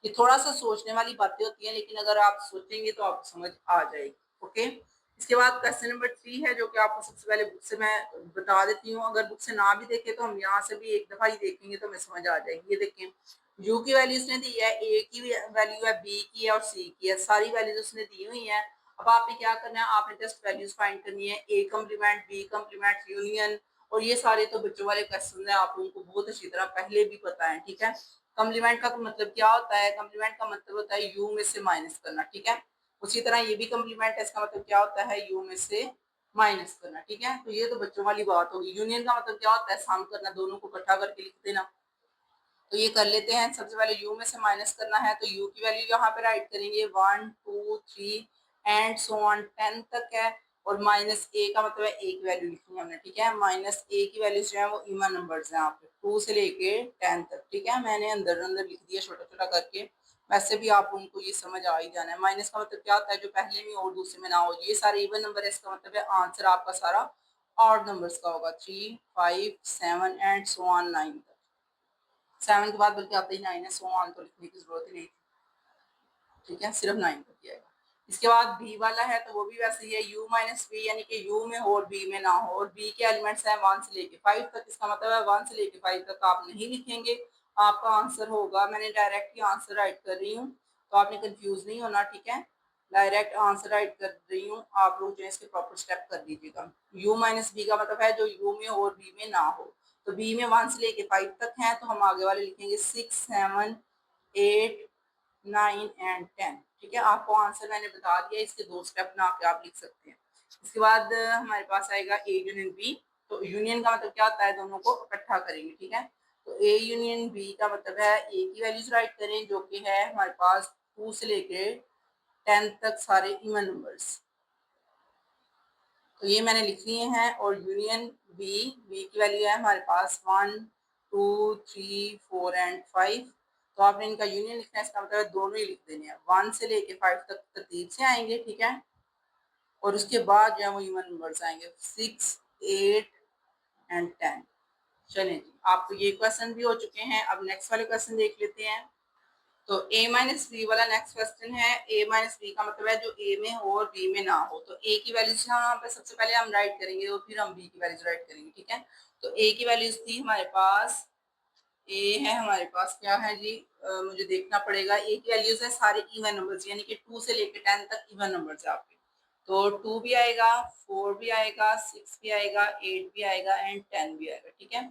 ये थोड़ा सा सोचने वाली बातें होती हैं, लेकिन अगर आप सोचेंगे तो आपको समझ आ जाएगी। ओके, इसके बाद क्वेश्चन नंबर 3 है, जो कि आपको सबसे पहले बुक से मैं बता देती हूँ। अगर बुक से ना भी देखे तो हम यहाँ से भी एक दफा ही देखेंगे तो हमें समझ आ जाएगी। ये देखें, यू की वैल्यू उसने दी है, ए की वैल्यू है, बी की है और सी की है, सारी वैल्यूज उसने दी हुई हैं। अब आपने क्या करना है, आपने जस्ट वैल्यूज फाइंड करनी है, A complement, B complement, union. और ये सारे तो बच्चों वाले क्वेश्चन है, आप लोगों को बहुत अच्छी तरह पहले भी पता है, ठीक है। कम्प्लीमेंट का मतलब क्या होता है? कम्प्लीमेंट का मतलब होता है यू में से माइनस करना, ठीक है। उसी तरह ये भी कम्प्लीमेंट है, इसका मतलब क्या होता है? यू में से माइनस करना, ठीक है। तो ये तो बच्चों वाली बात होगी। यूनियन का मतलब क्या होता है? सम करना, दोनों को इकट्ठा करके लिख देना। तो ये कर लेते हैं। सबसे पहले u में से माइनस करना है, तो u की वैल्यू यहाँ पे राइट करेंगे 1 2 3 एंड सो ऑन 10 तक है। और माइनस ए का मतलब है एक वैल्यू लिखनी है हमने, ठीक है। माइनस ए की वैल्यू जो है वो इवन नंबर्स हैं यहाँ पे 2 से लेके 10 तक, ठीक है। मैंने अंदर अंदर लिख दिया छोटा छोटा करके, वैसे भी आप उनको ये समझ आ ही जाना है। माइनस का मतलब क्या होता है? जो पहले में और दूसरे में ना हो। ये सारे इवन नंबर है, इसका मतलब है आंसर आपका सारा ऑड नंबर्स का होगा, 3 5 7 एंड सो ऑन 9 तक। 7 के बाद बल्कि आते ही 9 है, सो ऑन तो लिखने की जरूरत ही नहीं थी, ठीक है, सिर्फ 9 तक किया। इसके बाद बी वाला है, तो वो भी वैसे ही है, u माइनस बी, यानी कि u में हो और b में ना हो। और b के एलिमेंट्स हैं 1 से लेके 5 तक, इसका मतलब है 1 से लेके 5 तक आप नहीं लिखेंगे आपका आंसर होगा, मैंने डायरेक्ट ही आंसर राइट कर रही हूँ तो आपने कंफ्यूज नहीं होना, ठीक है। डायरेक्ट आंसर राइट कर रही हूँ, आप लोग जो है इसके प्रॉपर स्टेप कर लीजिएगा। u माइनस बी का मतलब है जो u में और b में ना हो। तो b में 1 से लेके 5 तक है तो हम आगे वाले लिखेंगे 6, 7, 8, 9 एंड 10, ठीक है। आपको आंसर मैंने बता दिया, इसके 2 स्टेप ना के आप लिख सकते हैं। इसके बाद हमारे पास आएगा ए यूनियन बी। तो यूनियन का मतलब क्या होता है, दोनों को इकट्ठा करेंगे, ठीक है। तो ए यूनियन बी का मतलब है ए की वैल्यूज राइट करें जो कि है हमारे पास 2 से लेके 10 तक सारे इवन नंबर्स। तो ये मैंने लिख लिए हैं। और यूनियन बी, बी की वैल्यू है हमारे पास 1, 2, 3, 4 एंड 5। तो आपने इनका यूनियन लिखना है, इसका मतलब दोनों ही लिख देने हैं। 1 से लेके 5 तक तरतीब से आएंगे, ठीक है। और उसके बाद जो है वो इवन नंबर्स आएंगे 6, 8 एंड 10। चलें जी, आपको ये क्वेश्चन भी हो चुके हैं। अब नेक्स्ट वाले क्वेश्चन देख लेते हैं। तो a माइनस बी वाला नेक्स्ट क्वेश्चन है। a माइनस बी का मतलब है जो a में हो और b में ना हो। तो a की वैल्यूज यहाँ पे सबसे पहले हम राइट करेंगे और फिर हम b की वैल्यूज राइट करेंगे, ठीक है। तो a की वैल्यूज थी हमारे पास, a है हमारे पास क्या है जी, मुझे देखना पड़ेगा। a की वैल्यूज है सारे इवन नंबर्स, यानी कि 2 से लेकर 10 तक इवन नंबर्स है आपके। तो 2 भी आएगा, 4 भी आएगा, 6 भी आएगा, 8 भी आएगा एंड 10 भी आएगा, ठीक है।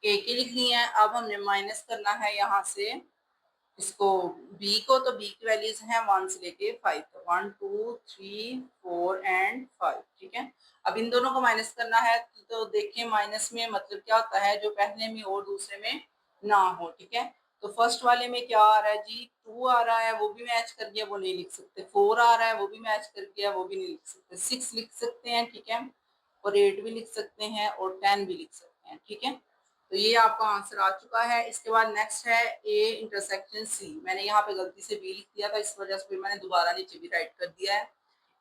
a की लिखनी है। अब हमने माइनस करना है यहाँ से इसको, b को। तो b की वैल्यूज हैं 1 से लेके 5 तक, 1, 2, 3, 4 एंड 5, ठीक है। अब इन दोनों को माइनस करना है तो देखिए माइनस में मतलब क्या होता है, जो पहले में और दूसरे में ना हो, ठीक है। तो फर्स्ट वाले में क्या आ रहा है जी, 2 आ रहा है, वो भी मैच कर गया, वो नहीं लिख सकते। 4 आ रहा है, वो भी मैच कर गया, वो भी नहीं लिख सकते। 6 लिख सकते हैं, ठीक है। और 8 भी लिख सकते हैं और 10 भी लिख सकते हैं, ठीक है। तो ये आपका आंसर आ चुका है। इसके बाद नेक्स्ट है ए इंटरसेक्शन सी। मैंने यहाँ पे गलती से बी लिख दिया था, इस वजह से मैंने दोबारा नीचे भी राइट कर दिया है।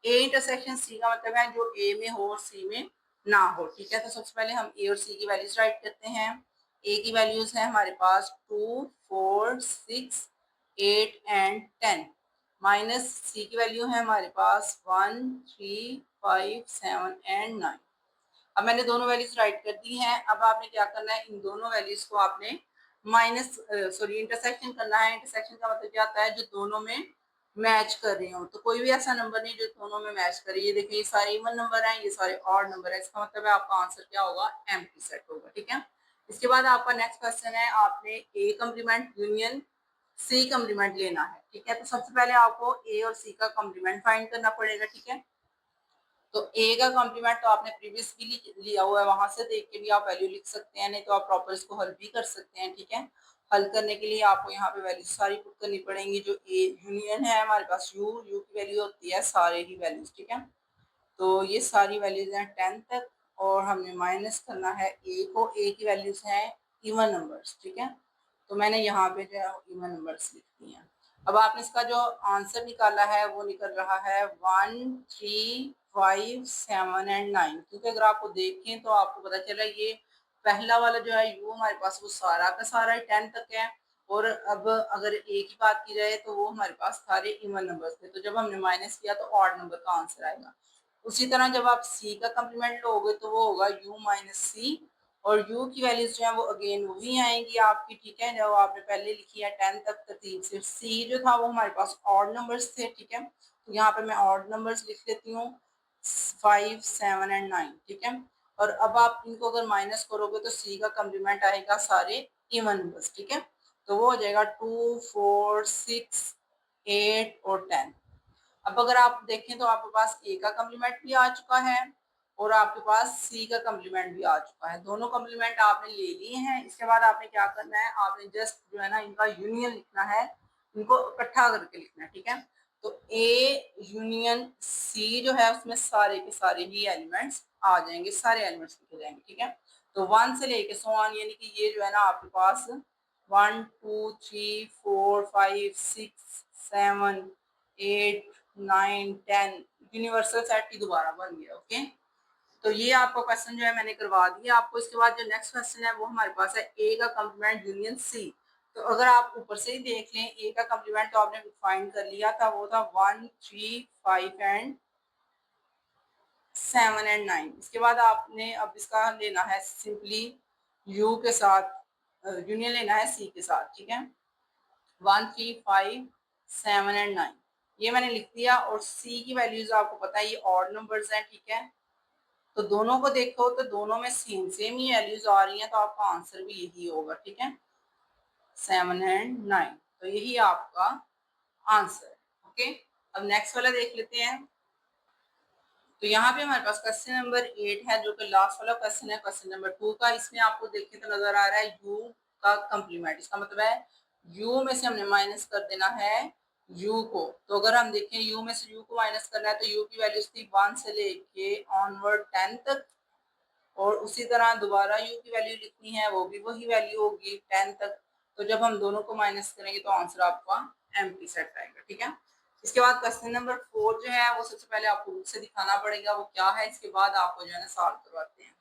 ए इंटरसेक्शन सी का मतलब है जो ए में हो और सी में ना हो, ठीक है। तो सबसे पहले हम ए और सी की वैल्यूज राइट करते हैं। ए की वैल्यूज है हमारे पास 2, 4, 6, 8 एंड 10। माइनस सी की वैल्यू है हमारे पास 1, 3, 5, 7 एंड 9। अब मैंने दोनों वैल्यूज राइट कर दी हैं। अब आपने क्या करना है, इन दोनों वैल्यूज को आपने माइनस सॉरी इंटरसेक्शन करना है। इंटरसेक्शन का मतलब क्या होता है, जो दोनों में मैच कर रही हो। तो कोई भी ऐसा नंबर नहीं जो दोनों में मैच करे। ये देखिए ये सारे इवन नंबर हैं, ये सारे ऑड नंबर है, इसका मतलब है आपका आंसर क्या होगा, एम्प्टी सेट होगा, ठीक है। इसके बाद आपका नेक्स्ट क्वेश्चन है, आपने A complement union C complement लेना है, ठीक है। तो सबसे पहले आपको ए और सी का कम्प्लीमेंट फाइंड करना पड़ेगा, ठीक है। तो ए का कॉम्प्लीमेंट तो आपने प्रीवियस भी लिया हुआ है, वहां से देख के भी आप वैल्यू लिख सकते हैं, नहीं तो आप प्रॉपर इसको हल भी कर सकते हैं, ठीक है। हल करने के लिए आपको यहाँ पे वैल्यू सारी पुट करनी पड़ेंगी। जो ए यूनियन है हमारे पास यू की वैल्यू होती है सारे ही वैल्यूज, ठीक है। तो ये सारी वैल्यूज हैं 10 तक और हमने माइनस करना है ए को। ए की वैल्यूज हैं इवन नंबर्स, ठीक है। तो मैंने यहाँ पे जो है इवन नंबर्स लिख दिए हैं। अब आपने इसका जो आंसर निकाला है वो निकल रहा है 1, 3, 5, 7 एंड 9। क्योंकि अगर आपको देखें तो आपको पता चला ये पहला वाला जो है यू हमारे पास वो सारा का सारा 10 तक है। और अब अगर ए की बात की जाए तो वो हमारे पास सारे इवन नंबर्स थे। तो जब हमने माइनस किया तो ऑड नंबर का आंसर आएगा। उसी तरह जब आप सी का कम्प्लीमेंट लोगे तो वो होगा u माइनस सी। और u की वैल्यूज जो है वो अगेन वही आएंगी आपकी, ठीक है, जो आपने पहले लिखी है 10 तक तरतीब से। c जो था वो हमारे पास ऑड नंबर्स थे, ठीक है। तो यहाँ पे मैं ऑड नंबर्स लिख लेती हूँ 5, 7 एंड 9, ठीक है। और अब आप इनको अगर माइनस करोगे तो c का कम्प्लीमेंट आएगा सारे इवन नंबर्स, ठीक है। तो वो हो जाएगा 2, 4, 6, 8 और 10। अब अगर आप देखें तो आपके पास ए का कम्प्लीमेंट भी आ चुका है और आपके पास सी का कम्प्लीमेंट भी आ चुका है। दोनों कम्प्लीमेंट आपने ले लिए हैं। इसके बाद आपने क्या करना है, आपने जस्ट जो है ना इनका यूनियन लिखना है, इनको इकट्ठा करके लिखना है, ठीक है। तो ए यूनियन सी जो है उसमें सारे के सारे ही एलिमेंट्स आ जाएंगे, सारे एलिमेंट्स लिखे जाएंगे, ठीक है। तो 1 से लेके 100 यानी कि ये जो है ना आपके पास 1, 2, 3, 4, 5, 6, 7, 8, 9, 10 यूनिवर्सल सेट ही दोबारा बन गया, ओके। तो ये आपका क्वेश्चन जो है मैंने करवा दिया आपको। इसके बाद जो नेक्स्ट क्वेश्चन है वो हमारे पास है ए का कम्प्लीमेंट यूनियन सी। तो अगर आप ऊपर से ही देख लें ए का कम्प्लीमेंट तो आपने फाइंड कर लिया था, वो था 1, 3, 5 एंड 7 एंड 9। इसके बाद आपने अब इसका लेना है सिंपली यू के साथ यूनियन लेना है सी के साथ, ठीक है। 1, 3, 5, 7 एंड 9 ये मैंने लिख दिया। और सी की वैल्यूज आपको पता है ये ऑड नंबर्स हैं, ठीक है। तो दोनों को देखो तो दोनों में सेम सेम ही वैल्यूज आ रही हैं, तो आपका आंसर भी यही होगा, ठीक है, 7 एंड 9। तो यही आपका आंसर है, ओके। अब नेक्स्ट वाला देख लेते हैं। तो यहाँ पे हमारे पास क्वेश्चन नंबर 8 है, जो कि लास्ट वाला क्वेश्चन है, क्वेश्चन नंबर 2 का। इसमें आपको देखिए तो नजर आ रहा है u का कंप्लीमेंट। इसका मतलब है u में से हमने माइनस कर देना है u को। तो अगर हम देखें u में से u को माइनस करना है, तो u की वैल्यूज थी 1 से लेके ऑनवर्ड 10 तक। और उसी तरह दोबारा u की वैल्यू लिखनी है, वो भी वही वैल्यू होगी 10 तक। तो जब हम दोनों को माइनस करेंगे तो आंसर आपका एम्प्टी सेट आएगा, ठीक है। इसके बाद क्वेश्चन नंबर 4 जो है वो सबसे पहले आपको बुक से दिखाना पड़ेगा वो क्या है, इसके बाद आपको जो है ना सॉल्व करवाते हैं।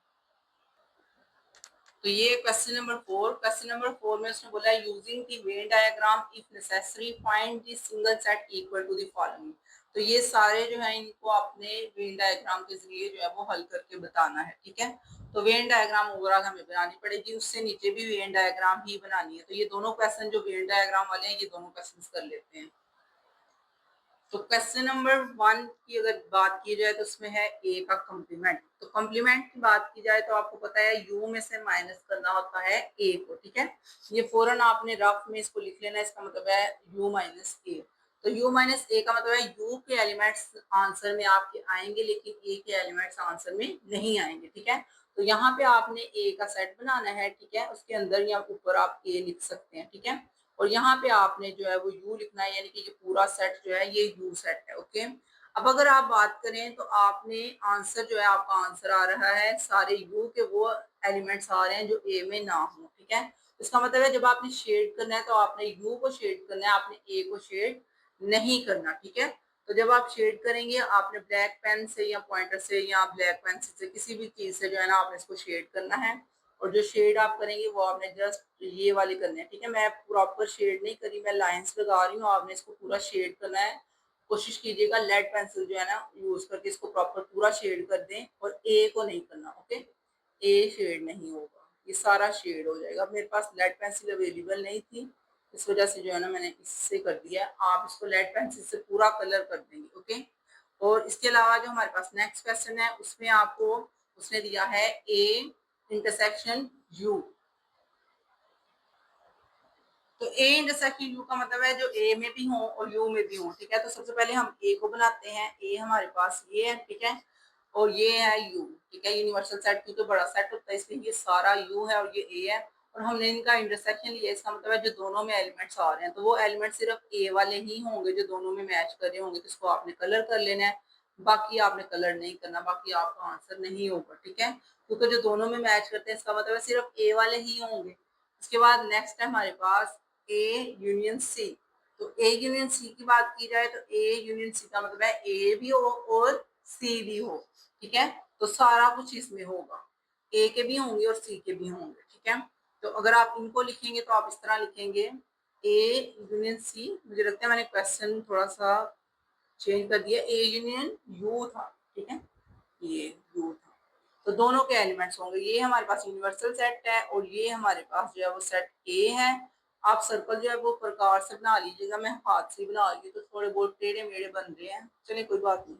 तो ये क्वेश्चन नंबर 4 में उसने बोला है using the Venn diagram if necessary find the single set equal to the following. तो ये सारे जो है इनको अपने वेन डायग्राम के जरिए जो है वो हल करके बताना है, ठीक है। तो वेन डायग्राम ओवरऑल हमें बनानी पड़ेगी, उससे नीचे भी वेन डायग्राम ही बनानी है। तो ये दोनों क्वेश्चन जो वेन डायग्राम वाले हैं ये दोनों क्वेश्चन कर लेते हैं। तो क्वेश्चन नंबर 1 की अगर बात की जाए तो उसमें है ए का कॉम्प्लीमेंट। तो कॉम्प्लीमेंट की बात की जाए तो आपको पता है यू में से माइनस करना होता है ए को, ठीक है। ये फौरन आपने रफ में इसको लिख लेना है, इसका मतलब है यू माइनस ए। तो यू माइनस ए का मतलब है यू के एलिमेंट्स आंसर में आपके आएंगे, लेकिन ए के एलिमेंट्स आंसर में नहीं आएंगे, ठीक है। तो यहाँ पे आपने ए का सेट बनाना है, ठीक है, उसके अंदर या ऊपर आप ए लिख सकते हैं, ठीक है। और यहाँ पे आपने जो है वो u लिखना है, यानी कि ये पूरा सेट जो है ये u सेट है, ओके। अब अगर आप बात करें तो आपने आंसर जो है आपका आंसर आ रहा है सारे u के वो एलिमेंट्स आ रहे हैं जो a में ना हो, ठीक है। इसका मतलब है जब आपने शेड करना है तो आपने u को शेड करना है, आपने a को शेड नहीं करना, ठीक है। तो जब आप शेड करेंगे आपने ब्लैक पेन से या पॉइंटर से या ब्लैक पेंसिल से किसी भी चीज से जो है ना आपने इसको शेड करना है। और जो शेड आप करेंगे वो आपने जस्ट ये वाली करनी है, ठीक है। मैं प्रॉपर शेड नहीं करी, मैं लाइंस लगा रही हूँ, आपने इसको पूरा शेड करना है। कोशिश कीजिएगा लेड पेंसिल जो है ना यूज करके इसको प्रॉपर पूरा शेड कर दें, और ए को नहीं करना, ओके। ए शेड नहीं होगा, ये सारा शेड हो जाएगा। मेरे पास लेड पेंसिल अवेलेबल नहीं थी, इस वजह से जो है ना मैंने इससे कर दिया। आप इसको लेड पेंसिल से पूरा कलर कर देंगे, ओके। और इसके अलावा जो हमारे पास नेक्स्ट क्वेश्चन है उसमें आपको उसने दिया है ए इंटरसेक्शन यू। तो ए इंटरसेक्शन यू का मतलब है जो ए में भी हो और यू में भी हो, ठीक है। तो सबसे पहले हम ए को बनाते हैं। ए हमारे पास ये है, ठीक है, और ये है यू, ठीक है। यूनिवर्सल सेट क्यों तो बड़ा सेट होता है, इसलिए ये सारा यू है और ये ए है। और हमने इनका इंटरसेक्शन लिया, इसका मतलब है जो दोनों में एलिमेंट्स आ रहे हैं तो वो एलिमेंट सिर्फ ए वाले ही होंगे जो दोनों में मैच कर रहे होंगे, तो इसको आपने कलर कर लेना है। बाकी आपने कलर नहीं करना, बाकी आपका आंसर नहीं होगा, ठीक है। क्योंकि जो दोनों में मैच करते हैं इसका मतलब है सिर्फ ए वाले ही होंगे। इसके बाद नेक्स्ट है हमारे पास ए यूनियन सी। तो ए यूनियन सी की बात की जाए तो ए यूनियन सी का मतलब है ए भी हो और सी भी हो, ठीक है। तो सारा कुछ इसमें होगा, ए के भी होंगे और सी के भी होंगे, ठीक है। तो अगर आप इनको लिखेंगे तो आप इस तरह लिखेंगे ए यूनियन सी। मुझे लगता है मैंने क्वेश्चन थोड़ा सा चेंज कर दिया, ए यूनियन यू था, ठीक है, ये यू था। तो दोनों के एलिमेंट्स होंगे, ये हमारे पास यूनिवर्सल सेट है और ये हमारे पास जो है वो सेट ए है। आप सर्कल जो है वो प्रकार से बना लीजिएगा, मैं हाथ से बना रही हूँ तो थोड़े बहुत टेढ़े मेढ़े बन रहे हैं, चलिए कोई बात नहीं।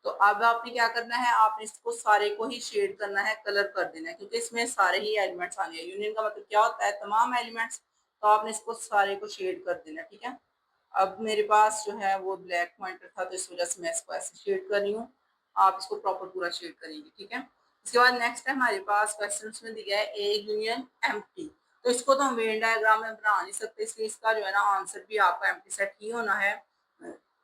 तो अब आपने क्या करना है, आपने इसको सारे को ही शेड करना है, कलर कर देना है, क्योंकि इसमें सारे ही एलिमेंट्स आने हैं। यूनियन का मतलब क्या होता है, तमाम एलिमेंट्स। तो आपने इसको सारे को शेड कर देना, ठीक है। अब मेरे पास जो है वो ब्लैक पॉइंटर था तो इस वजह से मैं इसको ऐसे शेड कर रही हूँ। आप इसको प्रॉपर पूरा शेड करेंगे, ठीक है। इसके बाद नेक्स्ट है हमारे पास क्वेश्चन में दिया है ए यूनियन एम्प्टी। तो इसको तो हम वेन डायग्राम में बना नहीं सकते, इसलिए इसका जो है ना आंसर भी आपका एम्प्टी सेट ही होना है,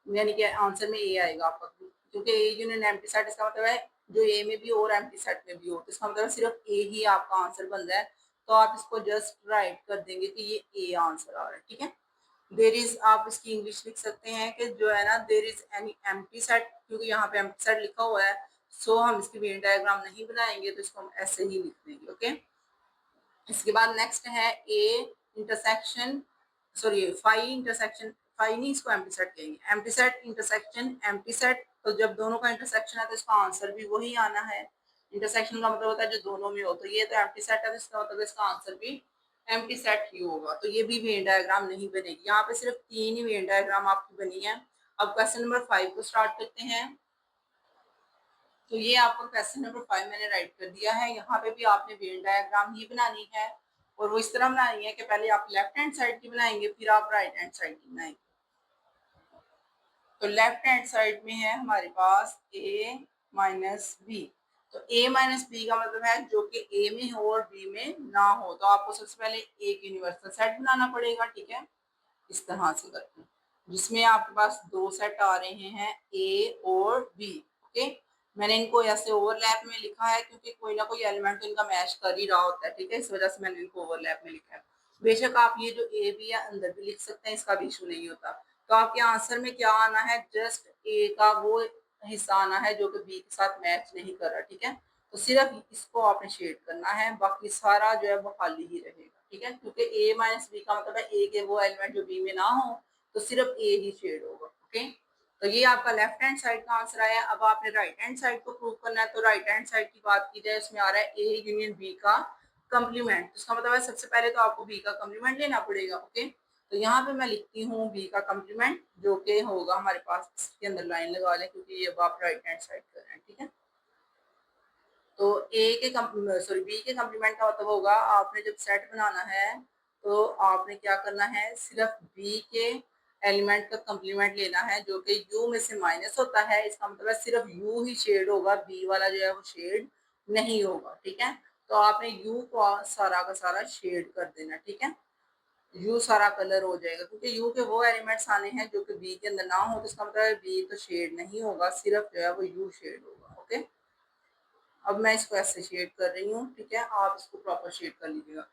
यानी कि आंसर में ए आएगा आपका, क्योंकि ए यूनियन एम्प्टी सेट इसका मतलब है जो ए में भी हो और एम्प्टी सेट में भी हो, तो इसका मतलब सिर्फ ए ही आपका आंसर बन रहा है। तो आप इसको जस्ट राइट कर देंगे कि ये ए आंसर आ रहा है, ठीक है। देर इज, आप इसकी इंग्लिश लिख सकते हैं कि जो है ना there is any empty set, क्योंकि यहाँ पे एम्प्टी सेट लिखा हुआ है। सो हम इसकी वेन डायग्राम नहीं बनाएंगे, तो इसको हम ऐसे ही लिख देंगे, ओके। इसके बाद नेक्स्ट है A intersection, sorry phi intersection, phi नहीं इसको एम्प्टी सेट कहेंगे, empty set intersection empty set. तो जब दोनों का इंटरसेक्शन है तो इसका आंसर भी वही आना है। इंटरसेक्शन का मतलब होता है जो दोनों में हो, तो ये तो एम्प्टी सेट है तो इसका मतलब इसका आंसर भी एम्प्टी सेट ही होगा, तो ये भी वेन डायग्राम नहीं बनेगी। यहाँ पे सिर्फ 3 ही वेन डायग्राम आपकी बनी है। अब क्वेश्चन नंबर 5 को स्टार्ट करते हैं। तो ये आपका क्वेश्चन नंबर 5 मैंने राइट कर दिया है। यहाँ पे भी आपने वेन डायग्राम ही बनानी है, और वो इस तरह बनानी है कि पहले आप लेफ्ट हैंड साइड की बनाएंगे, फिर आप राइट हैंड साइड की बनाएंगे। तो लेफ्ट हैंड साइड में है हमारे पास a माइनस बी। तो a माइनस बी का मतलब है जो कि a में हो और b में ना हो। तो आपको सबसे पहले एक यूनिवर्सल सेट बनाना पड़ेगा, ठीक है, इस तरह से करके, जिसमें आपके पास दो सेट आ रहे हैं a और b। ओके, मैंने इनको ऐसे ओवरलैप में लिखा है क्योंकि कोई ना कोई एलिमेंट तो इनका मैच कर ही रहा होता है, ठीक है, इस वजह से मैंने इनको ओवरलैप में लिखा है। बेशक आप ये जो ए बी है अंदर भी लिख सकते हैं, इसका भी इशू नहीं होता। तो आपके आंसर में क्या आना है, जस्ट ए का वो हिस्सा आना है जो कि बी के साथ मैच नहीं कर रहा, ठीक है। तो सिर्फ इसको आपने शेड करना है, बाकी सारा जो है वो खाली ही रहेगा, ठीक है, क्योंकि ए माइनस बी का मतलब है ए के वो एलिमेंट जो बी में ना हो, तो सिर्फ ए ही शेड होगा। ओके, तो ये आपका लेफ्ट हैंड साइड का आंसर आया। अब आपने राइट हैंड साइड को प्रूव करना है। तो राइट हैंड साइड की बात की जाए, इसमें आ रहा है ए यूनियन बी का कंप्लीमेंट। इसका मतलब है सबसे पहले तो आपको बी का कंप्लीमेंट लेना पड़ेगा। ओके, तो यहाँ पे मैं लिखती हूँ बी का कंप्लीमेंट, जो कि होगा हमारे पास, इसके अंदर लाइन लगा लें क्योंकि ये अब आप राइट हैंड साइड कर रहे हैं, ठीक है। तो ए के सॉरी बी के कंप्लीमेंट का मतलब होगा, आपने जब सेट बनाना है तो आपने क्या करना है, सिर्फ बी के एलिमेंट का कंप्लीमेंट लेना है जो कि यू में से माइनस होता है। इसका मतलब है सिर्फ यू ही शेड होगा, बी वाला जो है वो शेड नहीं होगा, ठीक है। तो आपने यू को सारा का सारा शेड कर देना, ठीक है, यू सारा कलर हो जाएगा, क्योंकि यू के वो एलिमेंट्स आने हैं जो कि बी के अंदर ना हो। तो इसका मतलब है बी तो शेड नहीं होगा, सिर्फ जो है वो यू शेड होगा। ओके, अब मैं इसको ऐसे शेड कर रही हूँ, ठीक है, आप इसको प्रॉपर शेड कर लीजिएगा।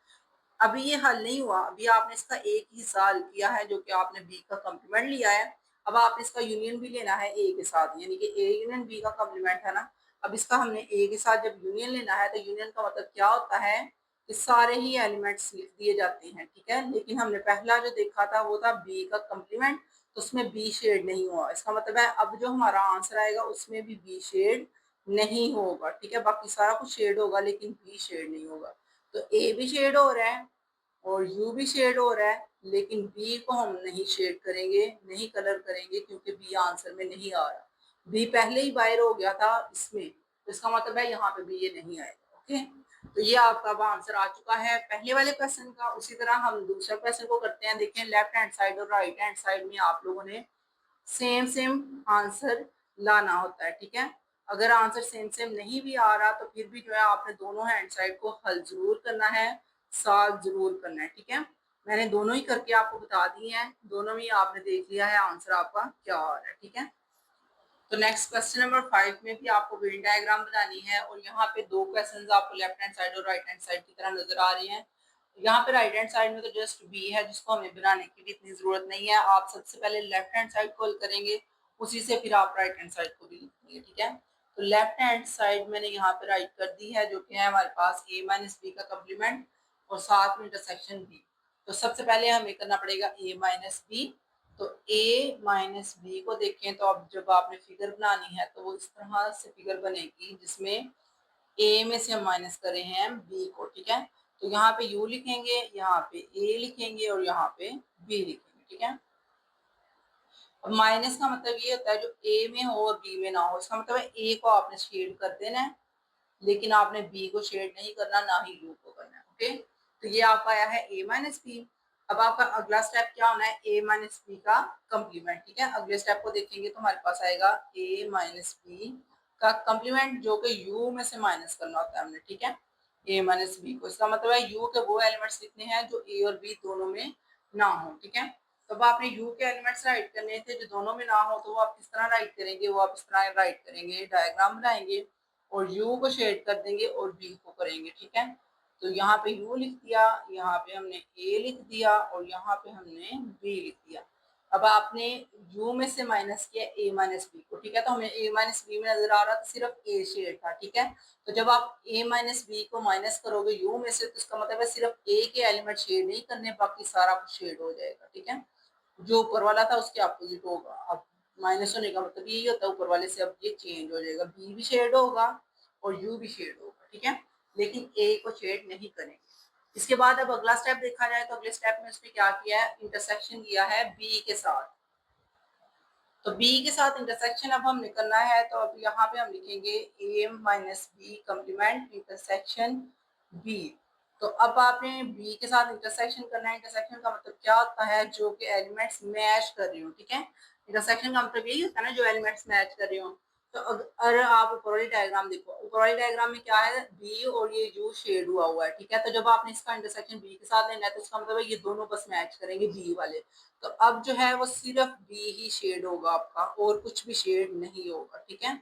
अभी ये हल नहीं हुआ, अभी आपने इसका एक ही हल किया है जो कि आपने बी का कॉम्प्लीमेंट लिया है। अब आपने इसका यूनियन भी लेना है ए के साथ, यानी कि ए यूनियन बी का कॉम्प्लीमेंट है ना। अब इसका हमने ए के साथ जब यूनियन लेना है, तो यूनियन का मतलब क्या होता है कि सारे ही एलिमेंट्स लिख दिए जाते हैं, ठीक है। लेकिन हमने पहला जो देखा था वो था बी का कॉम्प्लीमेंट, तो उसमें बी शेड नहीं हुआ। इसका मतलब है अब जो हमारा आंसर आएगा उसमें भी बी शेड नहीं होगा, ठीक है, बाकी सारा कुछ शेड होगा लेकिन बी शेड नहीं होगा। तो ए भी शेड हो रहा है और यू भी शेड हो रहा है, लेकिन बी को हम नहीं शेड करेंगे, नहीं कलर करेंगे, क्योंकि बी आंसर में नहीं आ रहा। बी पहले ही बाहर हो गया था इसमें, तो इसका मतलब है यहाँ पे भी ये नहीं आएगा। ओके, तो ये आपका अब आंसर आ चुका है पहले वाले क्वेश्चन का। उसी तरह हम दूसरा क्वेश्चन को करते हैं। देखें, लेफ्ट हैंड साइड और राइट हैंड साइड में आप लोगों ने सेम सेम आंसर लाना होता है, ठीक है। अगर आंसर सेम सेम नहीं भी आ रहा तो फिर भी जो है आपने दोनों हैंड साइड को हल जरूर करना है, सॉल्व जरूर करना है, ठीक है। मैंने दोनों ही करके आपको बता दी है, दोनों में आपने देख लिया है आंसर आपका क्या आ रहा है, ठीक है। तो नेक्स्ट क्वेश्चन नंबर 5 में भी आपको वेन डायग्राम बनानी है, और यहाँ पे दो क्वेश्चन आपको लेफ्ट हैंड साइड और राइट हैंड साइड की तरह नजर आ रही हैं। यहाँ पे राइट हैंड साइड में तो जस्ट बी है, जिसको हमें बनाने की भी इतनी जरूरत नहीं है। आप सबसे पहले लेफ्ट हैंड साइड को हल करेंगे, उसी से फिर आप राइट हैंड साइड को भी लिखेंगे, ठीक है। तो लेफ्ट हैंड साइड मैंने यहाँ पे राइट कर दी है, जो कि है हमारे पास ए माइनस बी का कम्प्लीमेंट और साथ में इंटरसेक्शन बी। तो सबसे पहले हमें करना पड़ेगा ए माइनस बी। तो a माइनस बी को देखें तो अब जब आपने फिगर बनानी है तो वो इस तरह से फिगर बनेगी जिसमें a में से हम माइनस करे हैं b को, ठीक है। तो यहाँ पे u लिखेंगे, यहाँ पे a लिखेंगे और यहाँ पे b लिखेंगे, ठीक है। अब माइनस का मतलब ये होता है जो a में हो और b में ना हो। इसका मतलब है a को आपने शेड कर देना है, लेकिन आपने बी को शेड नहीं करना, ना ही यू को करना है। ओके, तो ये आपका आया है ए माइनस बी। अब आपका अगला स्टेप क्या होना है, ए माइनस बी का कंप्लीमेंट, ठीक है। अगले स्टेप को देखेंगे तो हमारे पास आएगा ए माइनस बी का कंप्लीमेंट, जो कि यू में से माइनस करना होता है हमने, ठीक है, ए माइनस बी को। इसका मतलब है यू के वो एलिमेंट्स लिखने हैं जो ए और बी दोनों में ना हो, ठीक है। तो अब आपने यू के एलिमेंट्स राइट करने थे जो दोनों में ना हो, तो वो आप किस तरह राइट करेंगे, वो आप इस तरह राइट करेंगे, डायग्राम बनाएंगे और यू को शेड कर देंगे और बी को करेंगे, ठीक है। तो यहाँ पे यू लिख दिया, यहाँ पे हमने ए लिख दिया और यहाँ पे हमने बी लिख दिया। अब आपने यू में से माइनस किया ए माइनस बी को, ठीक है। तो हमें ए माइनस बी में नजर आ रहा था सिर्फ ए शेड था, ठीक है। तो जब आप ए माइनस बी को माइनस करोगे यू में से, तो इसका मतलब है सिर्फ ए के एलिमेंट शेड नहीं करने, बाकी सारा कुछ शेड हो जाएगा, ठीक है। जो ऊपर वाला था उसके अपोजिट होगा। अब माइनस होने का मतलब यही होता है ऊपर वाले से अब ये चेंज हो जाएगा, बी भी शेड होगा और यू भी शेड होगा, ठीक है, लेकिन ए को शेड नहीं करेंगे। इसके बाद अब अगला स्टेप देखा जाए तो अगले स्टेप में उसने क्या किया है, इंटरसेक्शन किया है बी के साथ। तो बी के साथ इंटरसेक्शन अब हम करना है, तो अब यहाँ पे हम लिखेंगे A minus B complement intersection B. तो अब आपने बी के साथ इंटरसेक्शन करना है। इंटरसेक्शन का मतलब क्या होता है, जो कि एलिमेंट्स मैच कर रही हो, ठीक है। इंटरसेक्शन का मतलब यही होता है ना, जो एलिमेंट्स मैच कर रही हो। तो अगर आप ऊपर वाली डायग्राम देखो, ऊपर वाली डायग्राम में क्या है, बी और ये जो शेड हुआ है, ठीक है। तो जब आपने इसका इंटरसेक्शन बी के साथ लेना है तो इसका मतलब है ये दोनों बस मैच करेंगे बी वाले। तो अब जो है वो सिर्फ बी ही शेड होगा आपका, और कुछ भी शेड नहीं होगा, ठीक है।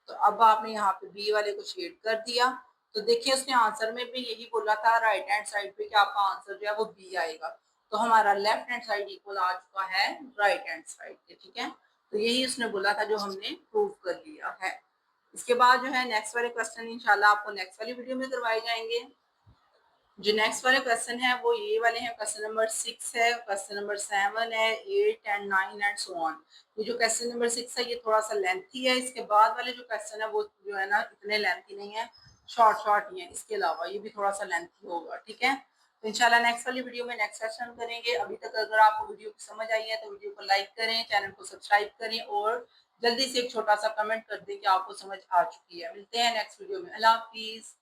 तो अब आपने यहाँ पे बी वाले को शेड कर दिया। तो देखिए उसने आंसर में भी यही बोला था राइट हैंड साइड पे कि आपका आंसर जो है वो बी आएगा। तो हमारा लेफ्ट हैंड साइड इक्वल आ चुका है राइट हैंड साइड के, ठीक है। तो यही उसने बोला था जो हमने प्रूव कर लिया है। इसके बाद जो है नेक्स्ट वाले क्वेश्चन इंशाल्लाह आपको नेक्स्ट वाली वीडियो में करवाए जाएंगे। जो नेक्स्ट वाले क्वेश्चन है वो ये वाले हैं, क्वेश्चन नंबर 6 है, क्वेश्चन नंबर 7 है, 8 एंड 9 एंड सो ऑन। ये जो क्वेश्चन नंबर 6 है ये थोड़ा सा लेंथी है। इसके बाद वाले जो क्वेश्चन है वो जो है ना इतने लेंथी नहीं है, शॉर्ट शॉर्ट ही है। इसके अलावा ये भी थोड़ा सा लेंथी होगा, ठीक है। तो इंशाल्लाह नेक्स्ट वाली वीडियो में नेक्स्ट क्वेश्चन करेंगे। अभी तक अगर आपको वीडियो समझ आई है तो वीडियो को लाइक करें, चैनल को सब्सक्राइब करें और जल्दी से एक छोटा सा कमेंट कर दें कि आपको समझ आ चुकी है। मिलते हैं नेक्स्ट वीडियो में। अल्लाह हाफिज।